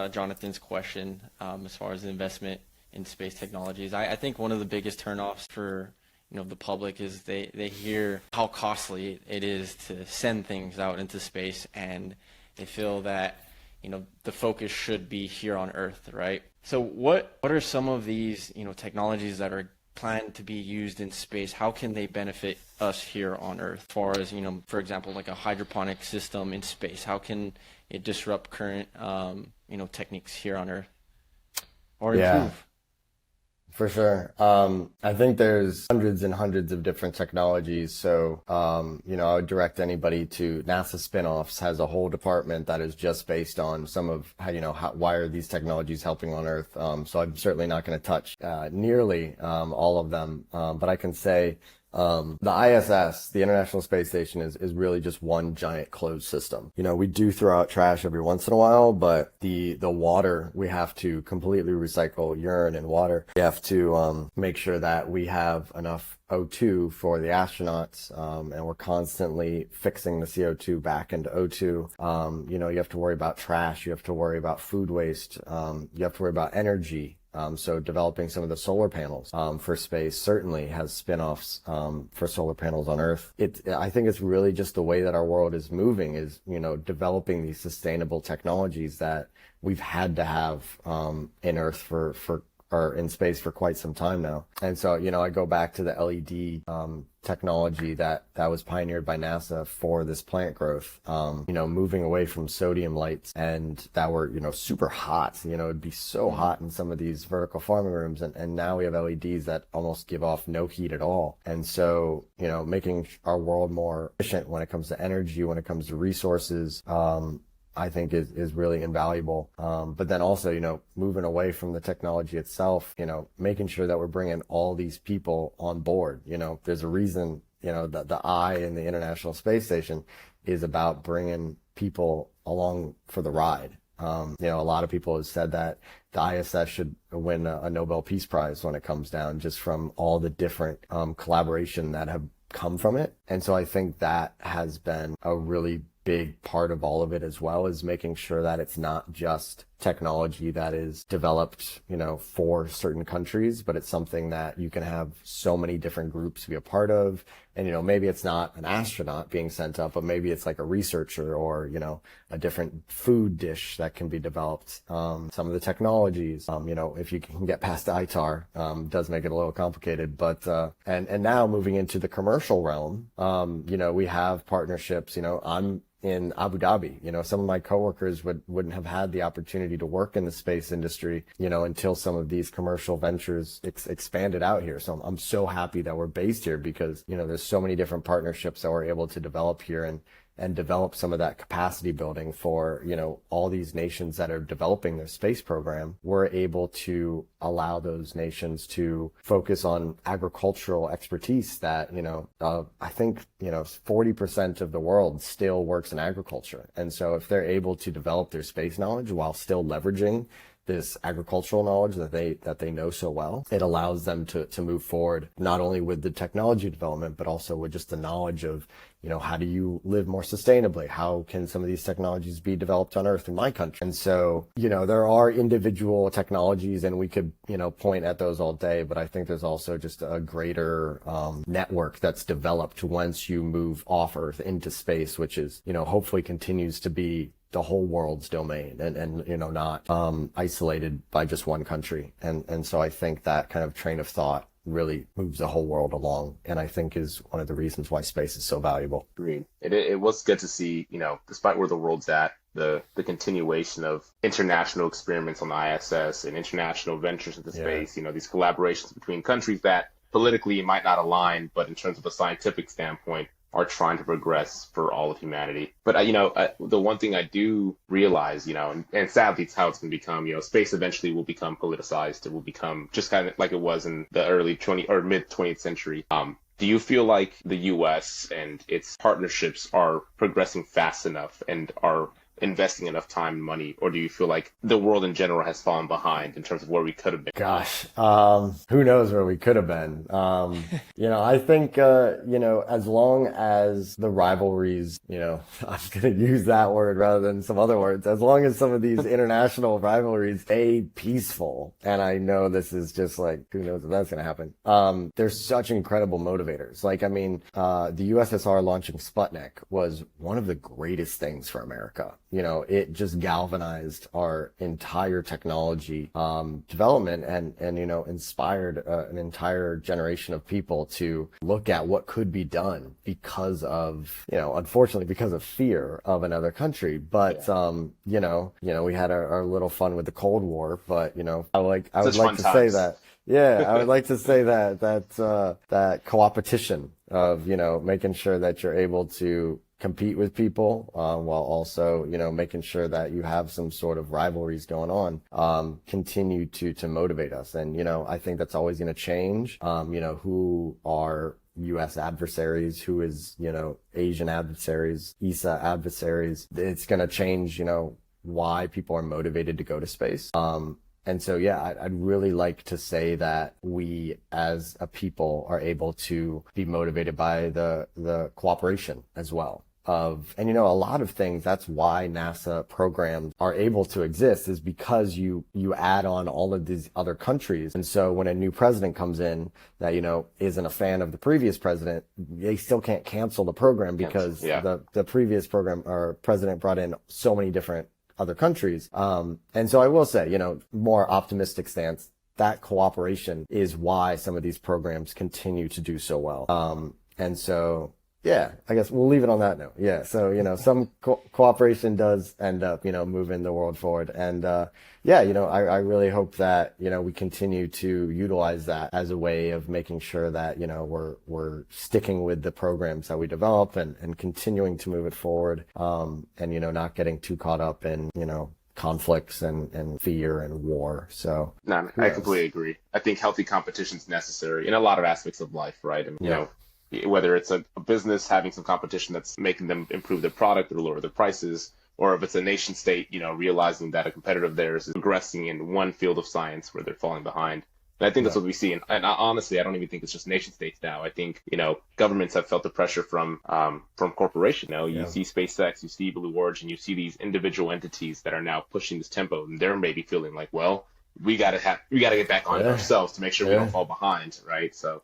Jonathan's question, as far as the investment in space technologies, I think one of the biggest turnoffs for the public is they hear how costly it is to send things out into space, and they feel that the focus should be here on Earth, right? So what are some of these technologies that are planned to be used in space? How can they benefit us here on Earth? As far as for example, like a hydroponic system in space, how can it disrupt current techniques here on Earth or improve? For sure. I think there's hundreds and hundreds of different technologies. So, I would direct anybody to NASA Spinoffs has a whole department that is just based on some of how, why are these technologies helping on Earth? So I'm certainly not going to touch nearly all of them, but I can say the ISS, the International Space Station, is really just one giant closed system. We do throw out trash every once in a while, but the water, we have to completely recycle urine and water. We have to make sure that we have enough O2 for the astronauts, and we're constantly fixing the CO2 back into O2. You have to worry about trash, you have to worry about food waste, you have to worry about energy. So developing some of the solar panels for space certainly has spin-offs for solar panels on Earth. I think it's really just the way that our world is moving is, developing these sustainable technologies that we've had to have in Earth or in space for quite some time now. And so, I go back to the LED technology that was pioneered by NASA for this plant growth, moving away from sodium lights and that were, super hot. It'd be so hot in some of these vertical farming rooms. And now we have LEDs that almost give off no heat at all. And so, making our world more efficient when it comes to energy, when it comes to resources, I think is really invaluable. But then also, moving away from the technology itself, making sure that we're bringing all these people on board. There's a reason, that the I in the International Space Station is about bringing people along for the ride. A lot of people have said that the ISS should win a Nobel Peace Prize when it comes down, just from all the different collaboration that have come from it. And so I think that has been a really big part of all of it, as well as making sure that it's not just technology that is developed, for certain countries, but it's something that you can have so many different groups be a part of. And, maybe it's not an astronaut being sent up, but maybe it's like a researcher or, a different food dish that can be developed. Some of the technologies, if you can get past ITAR, does make it a little complicated. But, and now moving into the commercial realm, we have partnerships, I'm in Abu Dhabi. Some of my coworkers wouldn't have had the opportunity to work in the space industry, until some of these commercial ventures expanded out here. So I'm so happy that we're based here because, there's so many different partnerships that we're able to develop here and develop some of that capacity building for, all these nations that are developing their space program. We're able to allow those nations to focus on agricultural expertise that, I think, 40% of the world still works in agriculture. And so if they're able to develop their space knowledge while still leveraging this agricultural knowledge that they know so well, it allows them to move forward, not only with the technology development, but also with just the knowledge of, how do you live more sustainably? How can some of these technologies be developed on Earth in my country? And so, there are individual technologies and we could, point at those all day, but I think there's also just a greater network that's developed once you move off Earth into space, which is, hopefully continues to be the whole world's domain and not isolated by just one country. And so I think that kind of train of thought really moves the whole world along, and I think is one of the reasons why space is so valuable. Agreed. It was good to see, despite where the world's at, the continuation of international experiments on the ISS and international ventures into space, these collaborations between countries that politically might not align, but in terms of a scientific standpoint, are trying to progress for all of humanity. But, the one thing I do realize, and sadly it's how it's going to become, space eventually will become politicized. It will become just kind of like it was in the early mid 20th century. Do you feel like the U.S. and its partnerships are progressing fast enough and are investing enough time and money, or do you feel like the world in general has fallen behind in terms of where we could have been? Gosh, who knows where we could have been? I think, as long as the rivalries, I'm going to use that word rather than some other words, as long as some of these international rivalries stay peaceful, and I know this is just like, who knows if that's going to happen. They're such incredible motivators. Like, the USSR launching Sputnik was one of the greatest things for America. It just galvanized our entire technology development and inspired an entire generation of people to look at what could be done because of, unfortunately, because of fear of another country. But, we had our little fun with the Cold War, but, I would like to say that. Yeah, I would like to say that co-opetition of, making sure that you're able to compete with people, while also, making sure that you have some sort of rivalries going on, continue to motivate us. And, I think that's always going to change, who are U.S. adversaries, who is, Asian adversaries, ESA adversaries. It's going to change, why people are motivated to go to space. And so, I'd really like to say that we as a people are able to be motivated by the cooperation as well. And a lot of things, that's why NASA programs are able to exist, is because you add on all of these other countries. And so when a new president comes in that, isn't a fan of the previous president, they still can't cancel the program because the previous program or president brought in so many different other countries. And so I will say, more optimistic stance, that cooperation is why some of these programs continue to do so well. And so, I guess we'll leave it on that note. So, some cooperation does end up, moving the world forward. And, I really hope that, we continue to utilize that as a way of making sure that, we're sticking with the programs that we develop and continuing to move it forward. And, not getting too caught up in, conflicts and fear and war. So no, I completely agree. I think healthy competition is necessary in a lot of aspects of life, right? Whether it's a business having some competition that's making them improve their product or lower their prices, or if it's a nation state, realizing that a competitor of theirs is progressing in one field of science where they're falling behind. And I think that's what we see. And honestly, I don't even think it's just nation states now. I think, governments have felt the pressure from corporation. You see SpaceX, you see Blue Origin, you see these individual entities that are now pushing this tempo, and they're maybe feeling like, well, we gotta get back on it ourselves to make sure we don't fall behind, right? So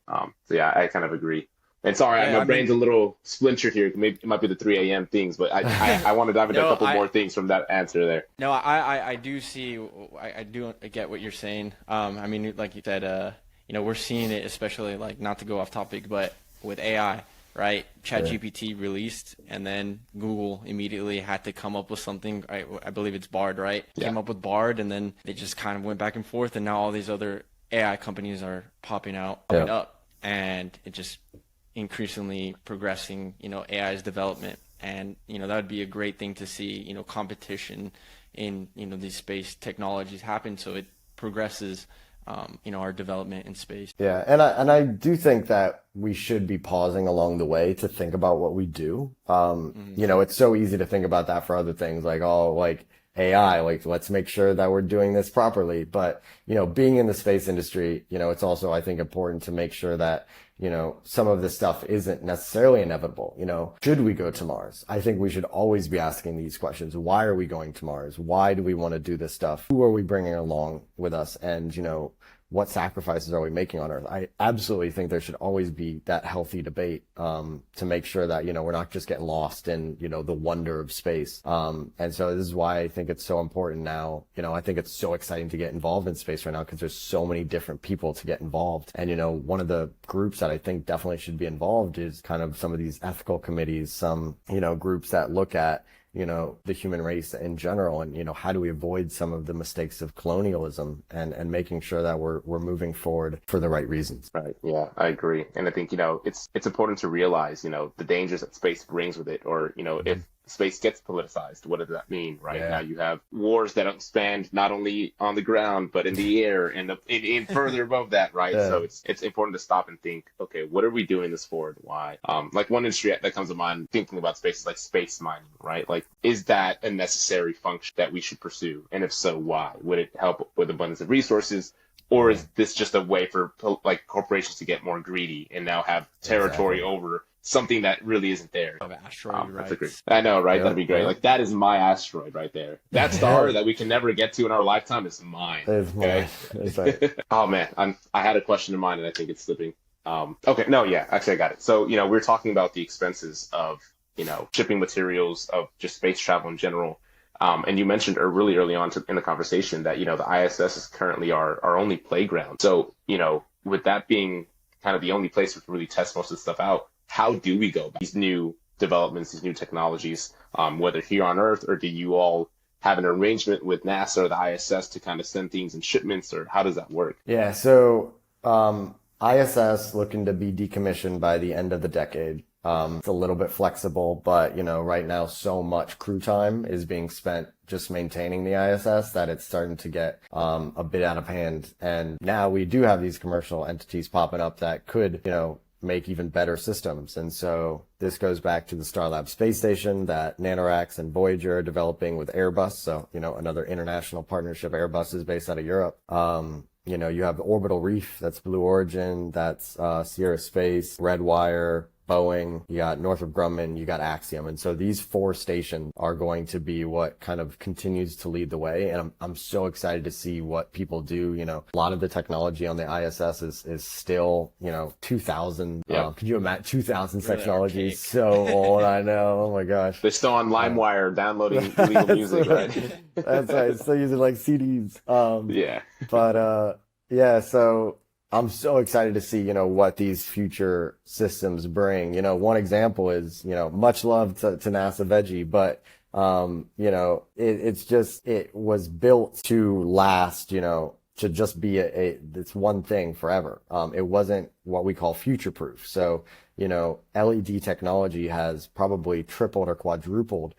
yeah, I kind of agree. And sorry, my brain's a little splintered here. Maybe it might be the 3 a.m. things, but I want to dive into a couple more things from that answer there. No, I do see, I do get what you're saying. I mean, like you said, we're seeing it, especially, like, not to go off topic, but with AI, right? ChatGPT released, and then Google immediately had to come up with something. I believe it's Bard, right? Yeah. Came up with Bard, and then they just kind of went back and forth, and now all these other AI companies are popping up, and it just increasingly progressing, AI's development. And, that would be a great thing to see, competition in, these space technologies happen, so it progresses, our development in space. Yeah. And I do think that we should be pausing along the way to think about what we do. It's so easy to think about that for other things, like, AI, like, let's make sure that we're doing this properly. But, being in the space industry, it's also, I think, important to make sure that, some of this stuff isn't necessarily inevitable. Should we go to Mars? I think we should always be asking these questions. Why are we going to Mars? Why do we want to do this stuff? Who are we bringing along with us? And, what sacrifices are we making on Earth? I absolutely think there should always be that healthy debate, to make sure that, we're not just getting lost in, the wonder of space. And so this is why I think it's so important now. I think it's so exciting to get involved in space right now, because there's so many different people to get involved. And, one of the groups that I think definitely should be involved is kind of some of these ethical committees, some, groups that look at, the human race in general, and, how do we avoid some of the mistakes of colonialism, and making sure that we're moving forward for the right reasons. Right. Yeah, I agree. And I think, it's important to realize, the dangers that space brings with it, or, if space gets politicized, what does that mean, right? Now you have wars that expand not only on the ground, but in the air and in further above that, right? So it's important to stop and think, okay, what are we doing this for and why? Like one industry that comes to mind thinking about space is like space mining, right? Like, is that a necessary function that we should pursue? And if so, why? Would it help with abundance of resources? Or is this just a way for corporations to get more greedy and now have territory over something that really isn't there? Of asteroid rights. I know, right? That'd be great. Like, that is my asteroid right there. That star that we can never get to in our lifetime is mine. It's mine. Right. Oh man, I had a question in mind and I think it's slipping. Okay, no, yeah, actually I got it. So, we're talking about the expenses of, shipping materials, of just space travel in general. And you mentioned really early on in the conversation that, the ISS is currently our only playground. So, with that being kind of the only place we can really test most of the stuff out, how do we go about these new developments, these new technologies, whether here on Earth, or do you all have an arrangement with NASA or the ISS to kind of send things in shipments, or how does that work? Yeah, so ISS looking to be decommissioned by the end of the decade. It's a little bit flexible, but, right now so much crew time is being spent just maintaining the ISS that it's starting to get a bit out of hand. And now we do have these commercial entities popping up that could, make even better systems. And so this goes back to the Starlab space station that NanoRacks and Voyager are developing with Airbus. So, another international partnership. Airbus is based out of Europe. You have the Orbital Reef, that's Blue Origin, that's Sierra Space, Redwire, Boeing, you got Northrop Grumman, you got Axiom. And so these 4 stations are going to be what kind of continues to lead the way. And I'm so excited to see what people do. A lot of the technology on the ISS is still, 2000. Could you imagine 2000 really technology? Is so old. I know. Oh my gosh. They're still on LimeWire downloading illegal music, right? That's right. Still using like CDs. Yeah. But, so I'm so excited to see, what these future systems bring. One example is, much love to NASA Veggie, but, it was built to last, to just be it's one thing forever. It wasn't what we call future proof. So, LED technology has probably tripled or quadrupled,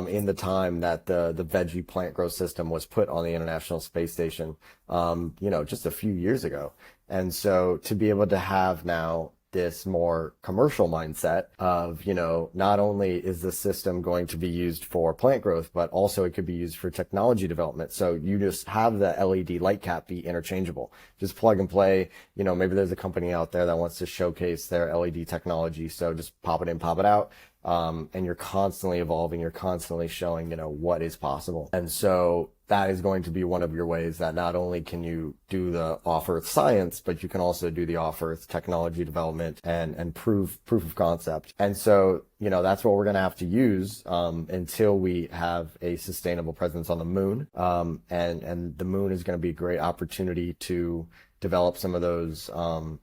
in the time that the Veggie plant growth system was put on the International Space Station, just a few years ago. And so to be able to have now, this more commercial mindset of, not only is the system going to be used for plant growth, but also it could be used for technology development. So you just have the LED light cap be interchangeable. Just plug and play. Maybe there's a company out there that wants to showcase their LED technology. So just pop it in, pop it out. And you're constantly evolving. You're constantly showing, what is possible. And so that is going to be one of your ways that not only can you do the off-earth science, but you can also do the off-earth technology development and proof of concept. And so, that's what we're going to have to use, until we have a sustainable presence on the moon. And the moon is going to be a great opportunity to develop some of those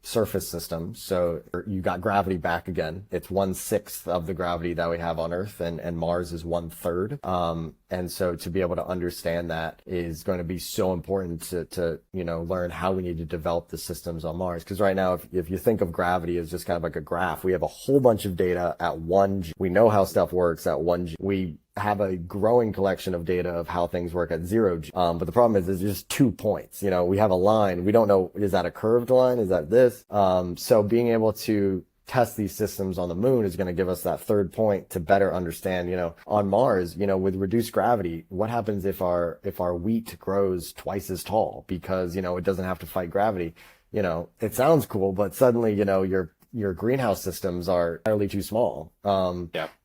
surface systems. So you got gravity back again. It's 1/6 of the gravity that we have on Earth, and Mars is 1/3. And so to be able to understand that is going to be so important to learn how we need to develop the systems on Mars. Because right now, if you think of gravity as just kind of like a graph, we have a whole bunch of data at 1G. We know how stuff works at 1G. We have a growing collection of data of how things work at 0G. But the problem is there's just 2 points. We have a line. We don't know, is that a curved line? Is that this? So being able to test these systems on the moon is going to give us that third point to better understand, on Mars, with reduced gravity, what happens if our wheat grows twice as tall because, it doesn't have to fight gravity. It sounds cool, but suddenly, your greenhouse systems are entirely too small.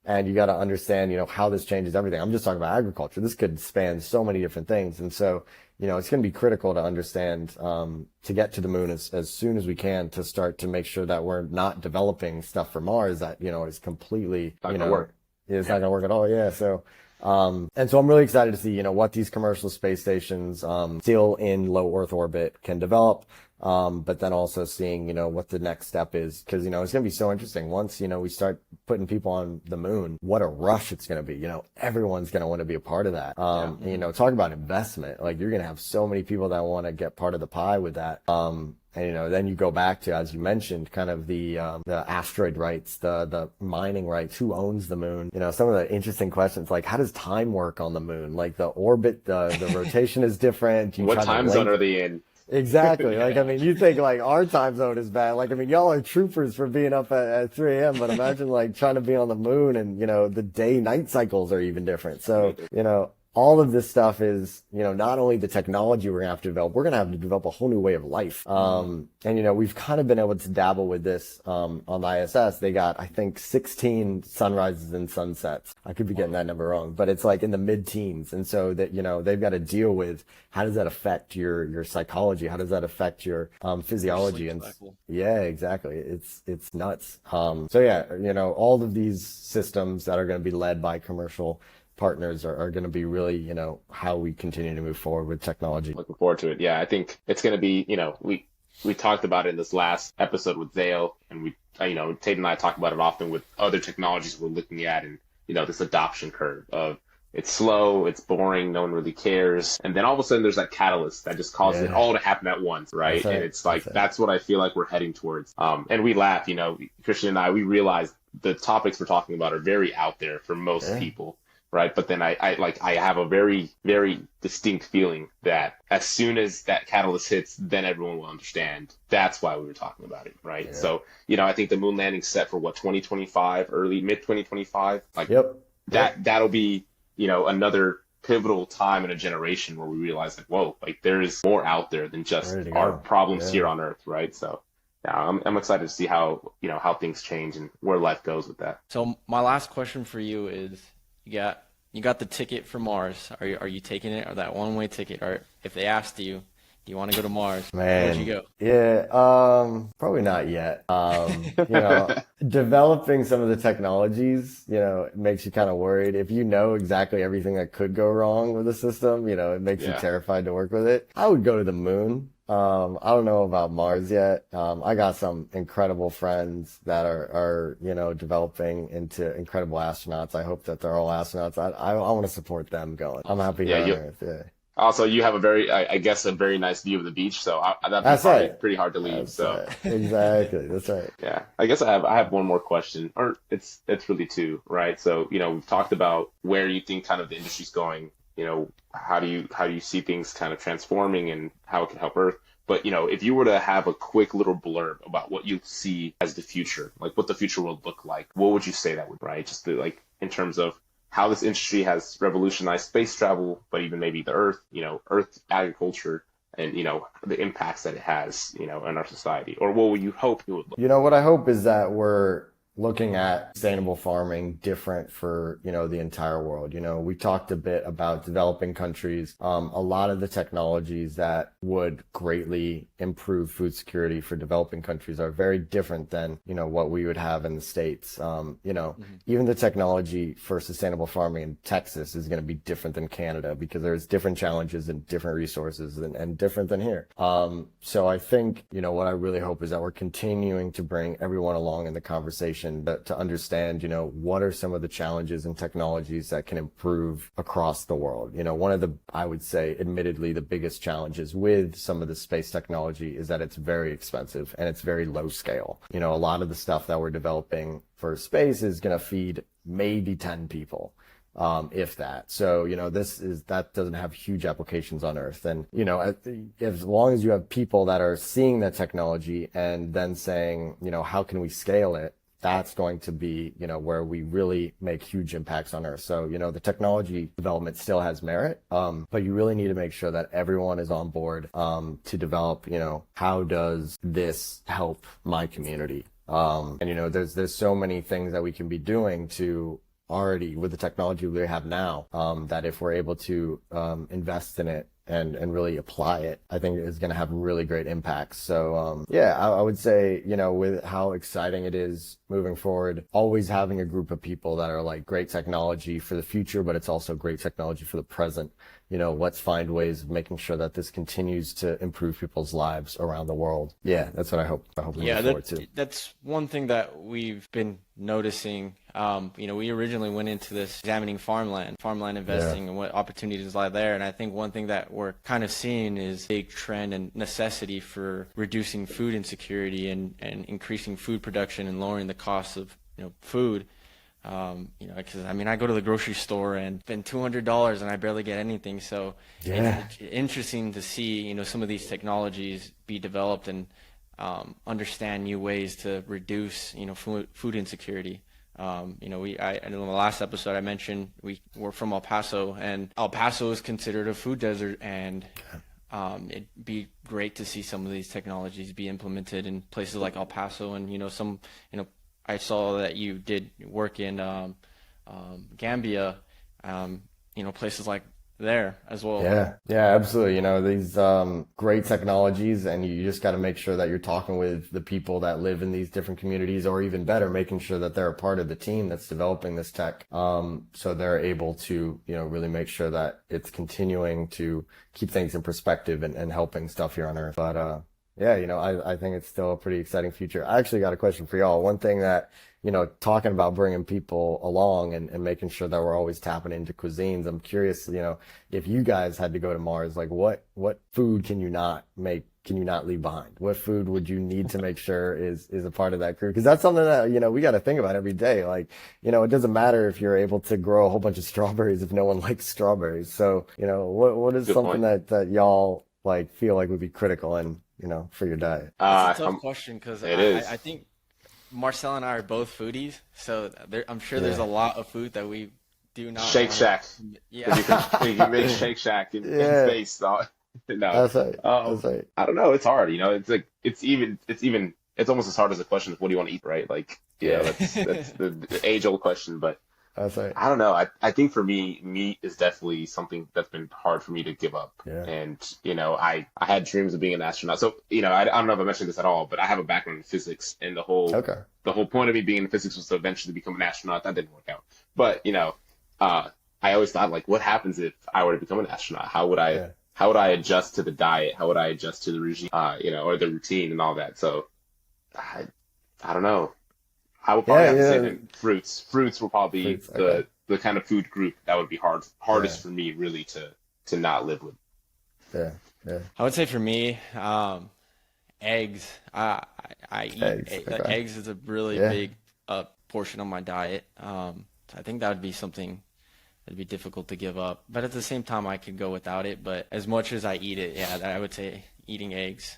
And you got to understand, how this changes everything. I'm just talking about agriculture. This could span so many different things. And so, it's going to be critical to understand, to get to the moon as soon as we can, to start to make sure that we're not developing stuff for Mars that, is completely, not gonna work. It's not going to work at all. Yeah. So, and so I'm really excited to see, what these commercial space stations, still in low Earth orbit can develop. But then also seeing, what the next step is, because, it's going to be so interesting. Once, we start putting people on the moon, what a rush it's going to be. Everyone's going to want to be a part of that. Talk about investment. Like, you're going to have so many people that want to get part of the pie with that. And, then you go back to, as you mentioned, kind of the asteroid rights, the mining rights, who owns the moon? Some of the interesting questions, like, how does time work on the moon? Like, the orbit, the rotation is different. What time zone are they in? Exactly. Like, you think like our time zone is bad. Like, y'all are troopers for being up at 3 a.m., but imagine like trying to be on the moon and, the day-night cycles are even different. So, all of this stuff is, not only the technology we're going to have to develop, we're going to have to develop a whole new way of life. And, we've kind of been able to dabble with this, on the ISS. They got, I think, 16 sunrises and sunsets. I could be getting that number wrong, but it's like in the mid-teens. And so that, they've got to deal with how does that affect your psychology? How does that affect your, physiology? And yeah, exactly. It's nuts. So yeah, all of these systems that are going to be led by commercial partners are going to be really, how we continue to move forward with technology. Looking forward to it. Yeah, I think it's going to be, we talked about it in this last episode with Zale, and we, Tate and I talk about it often with other technologies we're looking at, and, this adoption curve of it's slow, it's boring, no one really cares. And then all of a sudden there's that catalyst that just causes it all to happen at once, right? And it's like, that's what I feel like we're heading towards. And we laugh, Christian and I, we realize the topics we're talking about are very out there for most people. Right. But then I have a very, very distinct feeling that as soon as that catalyst hits, then everyone will understand that's why we were talking about it. Right. Yeah. So, I think the moon landing's set for 2025, mid 2025. That'll be, another pivotal time in a generation where we realize like, whoa, like there is more out there than just our problems here on Earth. Right. So yeah, I'm excited to see how, how things change and where life goes with that. So my last question for you is, you got the ticket for Mars. Are you taking it, or that one-way ticket? Or if they asked you, do you want to go to Mars? Man, where'd you go? Yeah, probably not yet. Developing some of the technologies, it makes you kind of worried. If you know exactly everything that could go wrong with the system, it makes you terrified to work with it. I would go to the moon. I don't know about Mars yet. I got some incredible friends that are developing into incredible astronauts. I hope that they're all astronauts. I want to support them going. I'm happy here on Earth. Yeah. Also, you have a very nice view of the beach, so that'd be pretty hard to leave. Exactly, that's right. Yeah, I guess I have one more question, or it's really two, right? So we've talked about where you think kind of the industry's going. How do you see things kind of transforming and how it can help Earth? But, if you were to have a quick little blurb about what you see as the future, like what the future will look like, what would you say that would, right? Just like in terms of how this industry has revolutionized space travel, but even maybe the Earth, Earth agriculture, and the impacts that it has, in our society, or what would you hope it would look? What I hope is that we're looking at sustainable farming different for, the entire world. We talked a bit about developing countries. A lot of the technologies that would greatly improve food security for developing countries are very different than, what we would have in the States. Even the technology for sustainable farming in Texas is going to be different than Canada because there's different challenges and different resources and different than here. So I think, what I really hope is that we're continuing to bring everyone along in the conversation to understand, what are some of the challenges and technologies that can improve across the world. One of the, I would say, admittedly, the biggest challenges with some of the space technology is that it's very expensive and it's very low scale. A lot of the stuff that we're developing for space is going to feed maybe 10 people. If that. So, that doesn't have huge applications on Earth. And, as long as you have people that are seeing that technology and then saying, how can we scale it? That's going to be, where we really make huge impacts on Earth. So, the technology development still has merit, but you really need to make sure that everyone is on board, to develop, how does this help my community? And, there's so many things that we can be doing to already with the technology we have now, that if we're able to, invest in it, and really apply it, I think is going to have really great impacts. So, I would say, with how exciting it is moving forward, always having a group of people that are like great technology for the future, but it's also great technology for the present. Let's find ways of making sure that this continues to improve people's lives around the world. Yeah, that's what I hope we look forward to. That's one thing that we've been noticing. We originally went into this examining farmland investing, and what opportunities lie there. And I think one thing that we're kind of seeing is a big trend and necessity for reducing food insecurity and increasing food production and lowering the cost of food. Because I go to the grocery store and spend $200 and I barely get anything. So it's interesting to see some of these technologies be developed and understand new ways to reduce food insecurity. In the last episode I mentioned we're from El Paso, and El Paso is considered a food desert, and it'd be great to see some of these technologies be implemented in places like El Paso, and I saw that you did work in Gambia, places like there as well. Yeah, absolutely. These great technologies, and you just got to make sure that you're talking with the people that live in these different communities, or even better, making sure that they're a part of the team that's developing this tech, so they're able to, really make sure that it's continuing to keep things in perspective and helping stuff here on Earth. But I think it's still a pretty exciting future. I actually got a question for y'all. One thing that, talking about bringing people along and making sure that we're always tapping into cuisines, I'm curious, if you guys had to go to Mars, like what food can you not leave behind? What food would you need to make sure is a part of that crew? Because that's something that, we got to think about every day. Like, it doesn't matter if you're able to grow a whole bunch of strawberries if no one likes strawberries. So, what is something that y'all like feel like would be critical and, for your diet? It's a tough question, because I think Marcel and I are both foodies, so I'm sure there's a lot of food that we do not. Shake Shack. Yeah. You can make Shake Shack in space. No. That's right. That's right. I don't know. It's hard. It's like it's almost as hard as the question of what do you want to eat, right? Like, that's the age-old question, but. That's right. I don't know. I think for me, meat is definitely something that's been hard for me to give up. Yeah. And, I had dreams of being an astronaut. So, I don't know if I mentioned this at all, but I have a background in physics, and the whole point of me being in physics was to eventually become an astronaut. That didn't work out. But, I always thought, like, what happens if I were to become an astronaut? How would I adjust to the diet? How would I adjust to the regime, or the routine and all that? So I don't know. I would probably have to say that fruits. Fruits will probably be the kind of food group that would be hardest for me really to not live with. Yeah. I would say for me, eggs. I eat eggs. Eggs is a really big portion of my diet. So I think that would be something that'd be difficult to give up. But at the same time, I could go without it. But as much as I eat it, I would say eating eggs.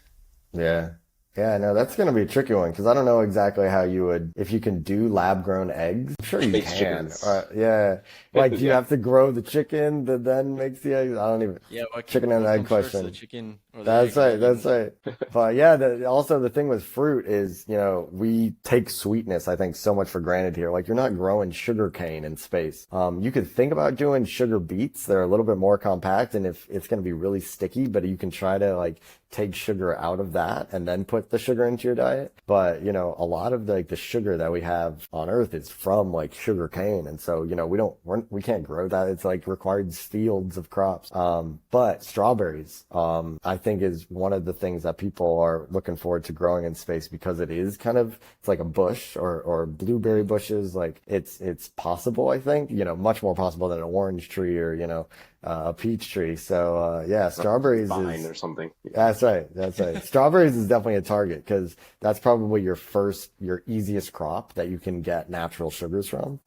Yeah. Yeah, no, that's going to be a tricky one because I don't know exactly how you would, if you can do lab-grown eggs. I'm sure you Space can. chickens. Yeah. Like, do you Yeah. have to grow the chicken that then makes the eggs? I don't even. Yeah, Chicken and what egg comes first, the question. chicken or the That's egg, right. right? That's right. But yeah, also the thing with fruit is, we take sweetness, I think, so much for granted here. Like, you're not growing sugar cane in space. You could think about doing sugar beets. They're a little bit more compact, and if it's going to be really sticky, but you can try to like take sugar out of that and then put the sugar into your diet. But, a lot of the sugar that we have on Earth is from like sugar cane. And so, we can't grow that. It's like required fields of crops. But strawberries, I think is one of the things that people are looking forward to growing in space because it's like a bush or blueberry bushes. Like it's possible, I think, much more possible than an orange tree or, a peach tree. So, yeah, strawberries Vine or something. That's right. That's right. Strawberries is definitely a target because that's probably your easiest crop that you can get natural sugars from.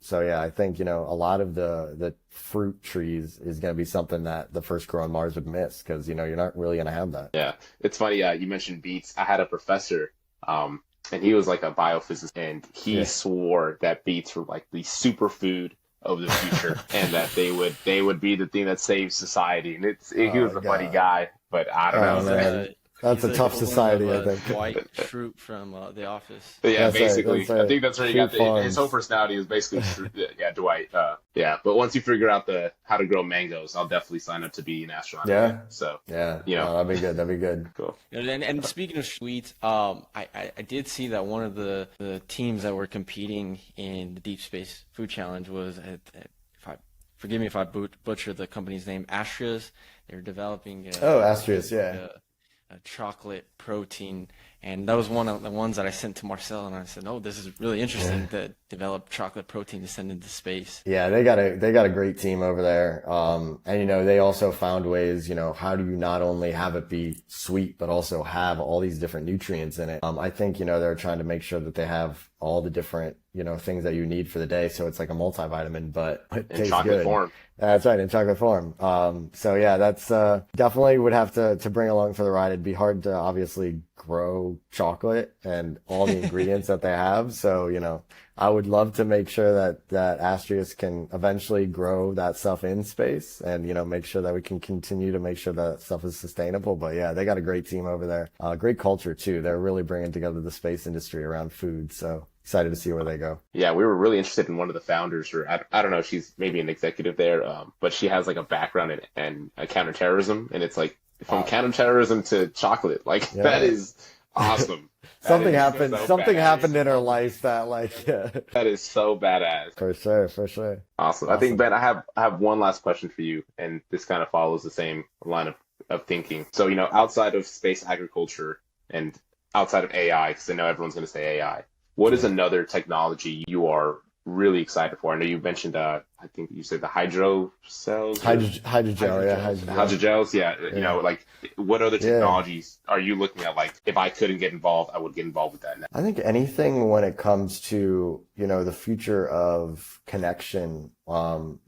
So yeah, I think, a lot of the fruit trees is going to be something that the first crew on Mars would miss because, you're not really going to have that. Yeah. It's funny. You mentioned beets. I had a professor, and he was like a biophysicist, and he swore that beets were like the superfood of the future and that they would be the thing that saves society. And he was a funny guy, but I don't know. Man. That's a tough society, I think. Dwight Schrute from The Office. Yeah, That's basically. right. I think that's where he got his whole personality is basically Dwight. Yeah, but once you figure out how to grow mangoes, I'll definitely sign up to be an astronaut. Yeah. So yeah, that'd be good. That'd be good. Cool. And speaking of sweets, I did see that one of the teams that were competing in the Deep Space Food Challenge was forgive me if I butcher the company's name, Astria's. They're developing Astria's, yeah. A chocolate protein, and that was one of the ones that I sent to Marcel, and I said, "Oh, this is really interesting to develop chocolate protein to send into space." Yeah, they got a great team over there, and they also found ways. How do you not only have it be sweet, but also have all these different nutrients in it? I think they're trying to make sure that they have all the different things that you need for the day, so it's like a multivitamin, but it tastes chocolate good. Form. That's right, in chocolate form. So yeah, that's definitely would have to bring along for the ride. It'd be hard to obviously grow chocolate and all the ingredients that they have. So, I would love to make sure that Astrius can eventually grow that stuff in space and, make sure that we can continue to make sure that stuff is sustainable. But yeah, they got a great team over there. Great culture too. They're really bringing together the space industry around food. So excited to see where they go. Yeah, we were really interested in one of the founders, or I don't know, she's maybe an executive there, but she has like a background in counterterrorism, and it's like from counterterrorism to chocolate. Like that is awesome. Something happened in her life that that is so badass. For sure. Awesome. I think, Ben, I have one last question for you, and this kind of follows the same line of thinking. So, outside of space agriculture and outside of AI, because I know everyone's going to say AI, what is another technology you are really excited for? I know you mentioned, I think you said the hydro cells. Hydrogels, yeah. Like, what other technologies are you looking at? Like, if I couldn't get involved, I would get involved with that now. I think anything when it comes to, the future of connection, I'm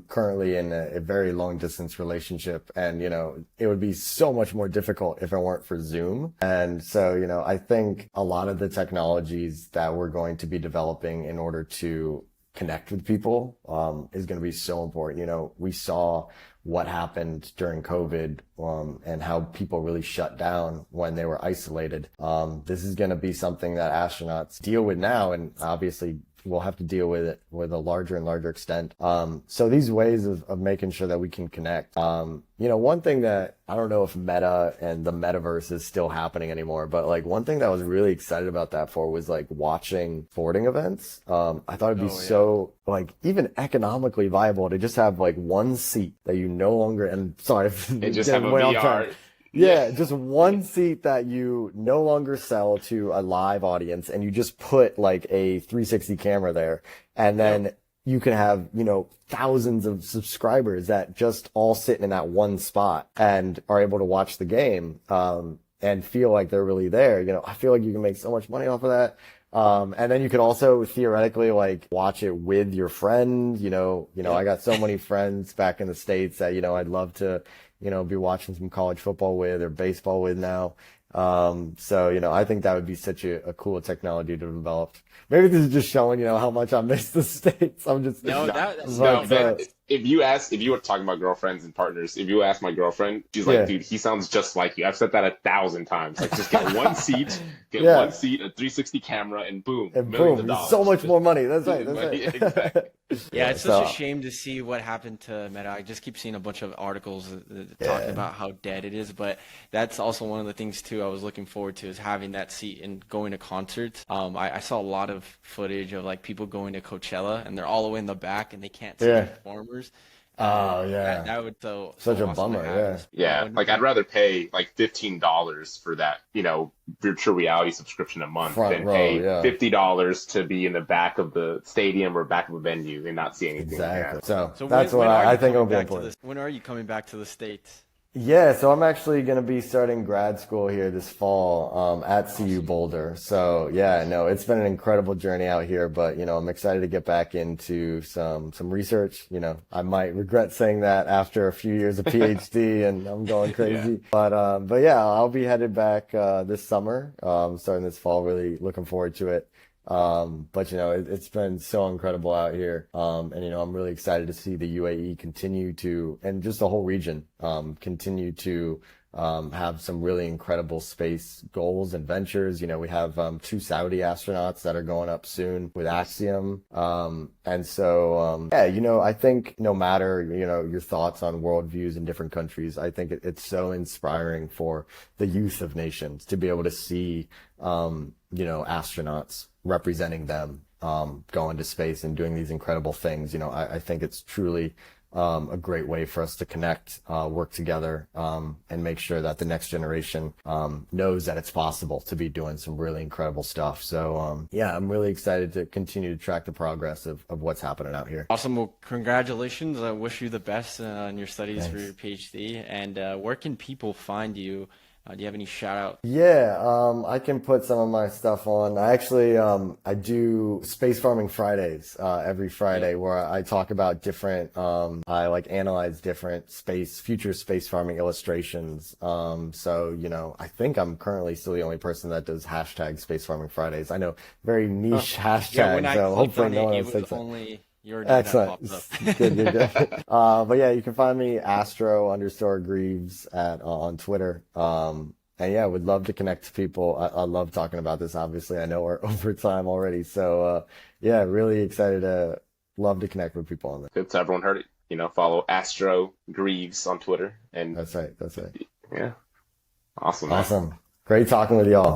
currently in a very long distance relationship, and, it would be so much more difficult if it weren't for Zoom. And so, I think a lot of the technologies that we're going to be developing in order to connect with people, is going to be so important. We saw what happened during COVID, and how people really shut down when they were isolated. This is going to be something that astronauts deal with now, and obviously we'll have to deal with it with a larger and larger extent. So these ways of making sure that we can connect. One thing that I don't know if Meta and the metaverse is still happening anymore, but like one thing that I was really excited about that for was like watching sporting events. I thought it'd be so like even economically viable to just have like one seat that you no longer, and sorry, and just have a VR. Yeah, just one seat that you no longer sell to a live audience, and you just put like a 360 camera there, and then you can have, thousands of subscribers that just all sitting in that one spot and are able to watch the game, and feel like they're really there. I feel like you can make so much money off of that. And then you could also theoretically like watch it with your friend, I got so many friends back in the States that, I'd love to be watching some college football with or baseball with now. So, I think that would be such a cool technology to develop. Maybe this is just showing, how much I miss the States. I'm just, no, man, if you were talking about girlfriends and partners, if you ask my girlfriend, she's like, dude, he sounds just like you. I've said that 1,000 times. Like, just get one seat, a 360 camera, and boom, millions of dollars. So much more money. That's right. Exactly. Yeah, it's such a shame to see what happened to Meta. I just keep seeing a bunch of articles talking about how dead it is, but that's also one of the things too I was looking forward to, is having that seat and going to concerts. I saw a lot of footage of like people going to Coachella and they're all the way in the back and they can't see the performers. Oh yeah, that would such a awesome bummer. Yeah. Like I'd rather pay like $15 for that, virtual reality subscription a month than pay $50 to be in the back of the stadium or back of a venue and not see anything. Exactly. Yeah. So that's what I think will be important. When are you coming back to the States? Yeah, so I'm actually going to be starting grad school here this fall at CU Boulder. So yeah, no, it's been an incredible journey out here, but I'm excited to get back into some research. I might regret saying that after a few years of PhD and I'm going crazy. But yeah, I'll be headed back this summer, starting this fall. Really looking forward to it. But it's been so incredible out here. And I'm really excited to see the UAE continue to, and just the whole region, continue to, have some really incredible space goals and ventures. We have, 2 Saudi astronauts that are going up soon with Axiom. And so, I think no matter, your thoughts on worldviews in different countries, I think it's so inspiring for the youth of nations to be able to see, astronauts representing them, going to space and doing these incredible things. I think it's truly a great way for us to connect, work together, and make sure that the next generation knows that it's possible to be doing some really incredible stuff. So I'm really excited to continue to track the progress of what's happening out here. Awesome. Well, congratulations. I wish you the best in your studies for your PhD. And where can people find you? Do you have any shout out? Yeah, I can put some of my stuff on. I actually, I do Space Farming Fridays, every Friday, where I talk about different, I analyze different future space farming illustrations. So, I think I'm currently still the only person that does hashtag Space Farming Fridays. I know, very niche hashtag, so hopefully no one else takes it. Excellent. Good. But yeah, you can find me Astro_Greaves on Twitter. And yeah, would love to connect to people. I love talking about this. Obviously, I know we're over time already. So, yeah, really excited love to connect with people on that. Good. So everyone heard it. Follow Astro Greaves on Twitter. And That's right. Yeah. Awesome. Great talking with y'all.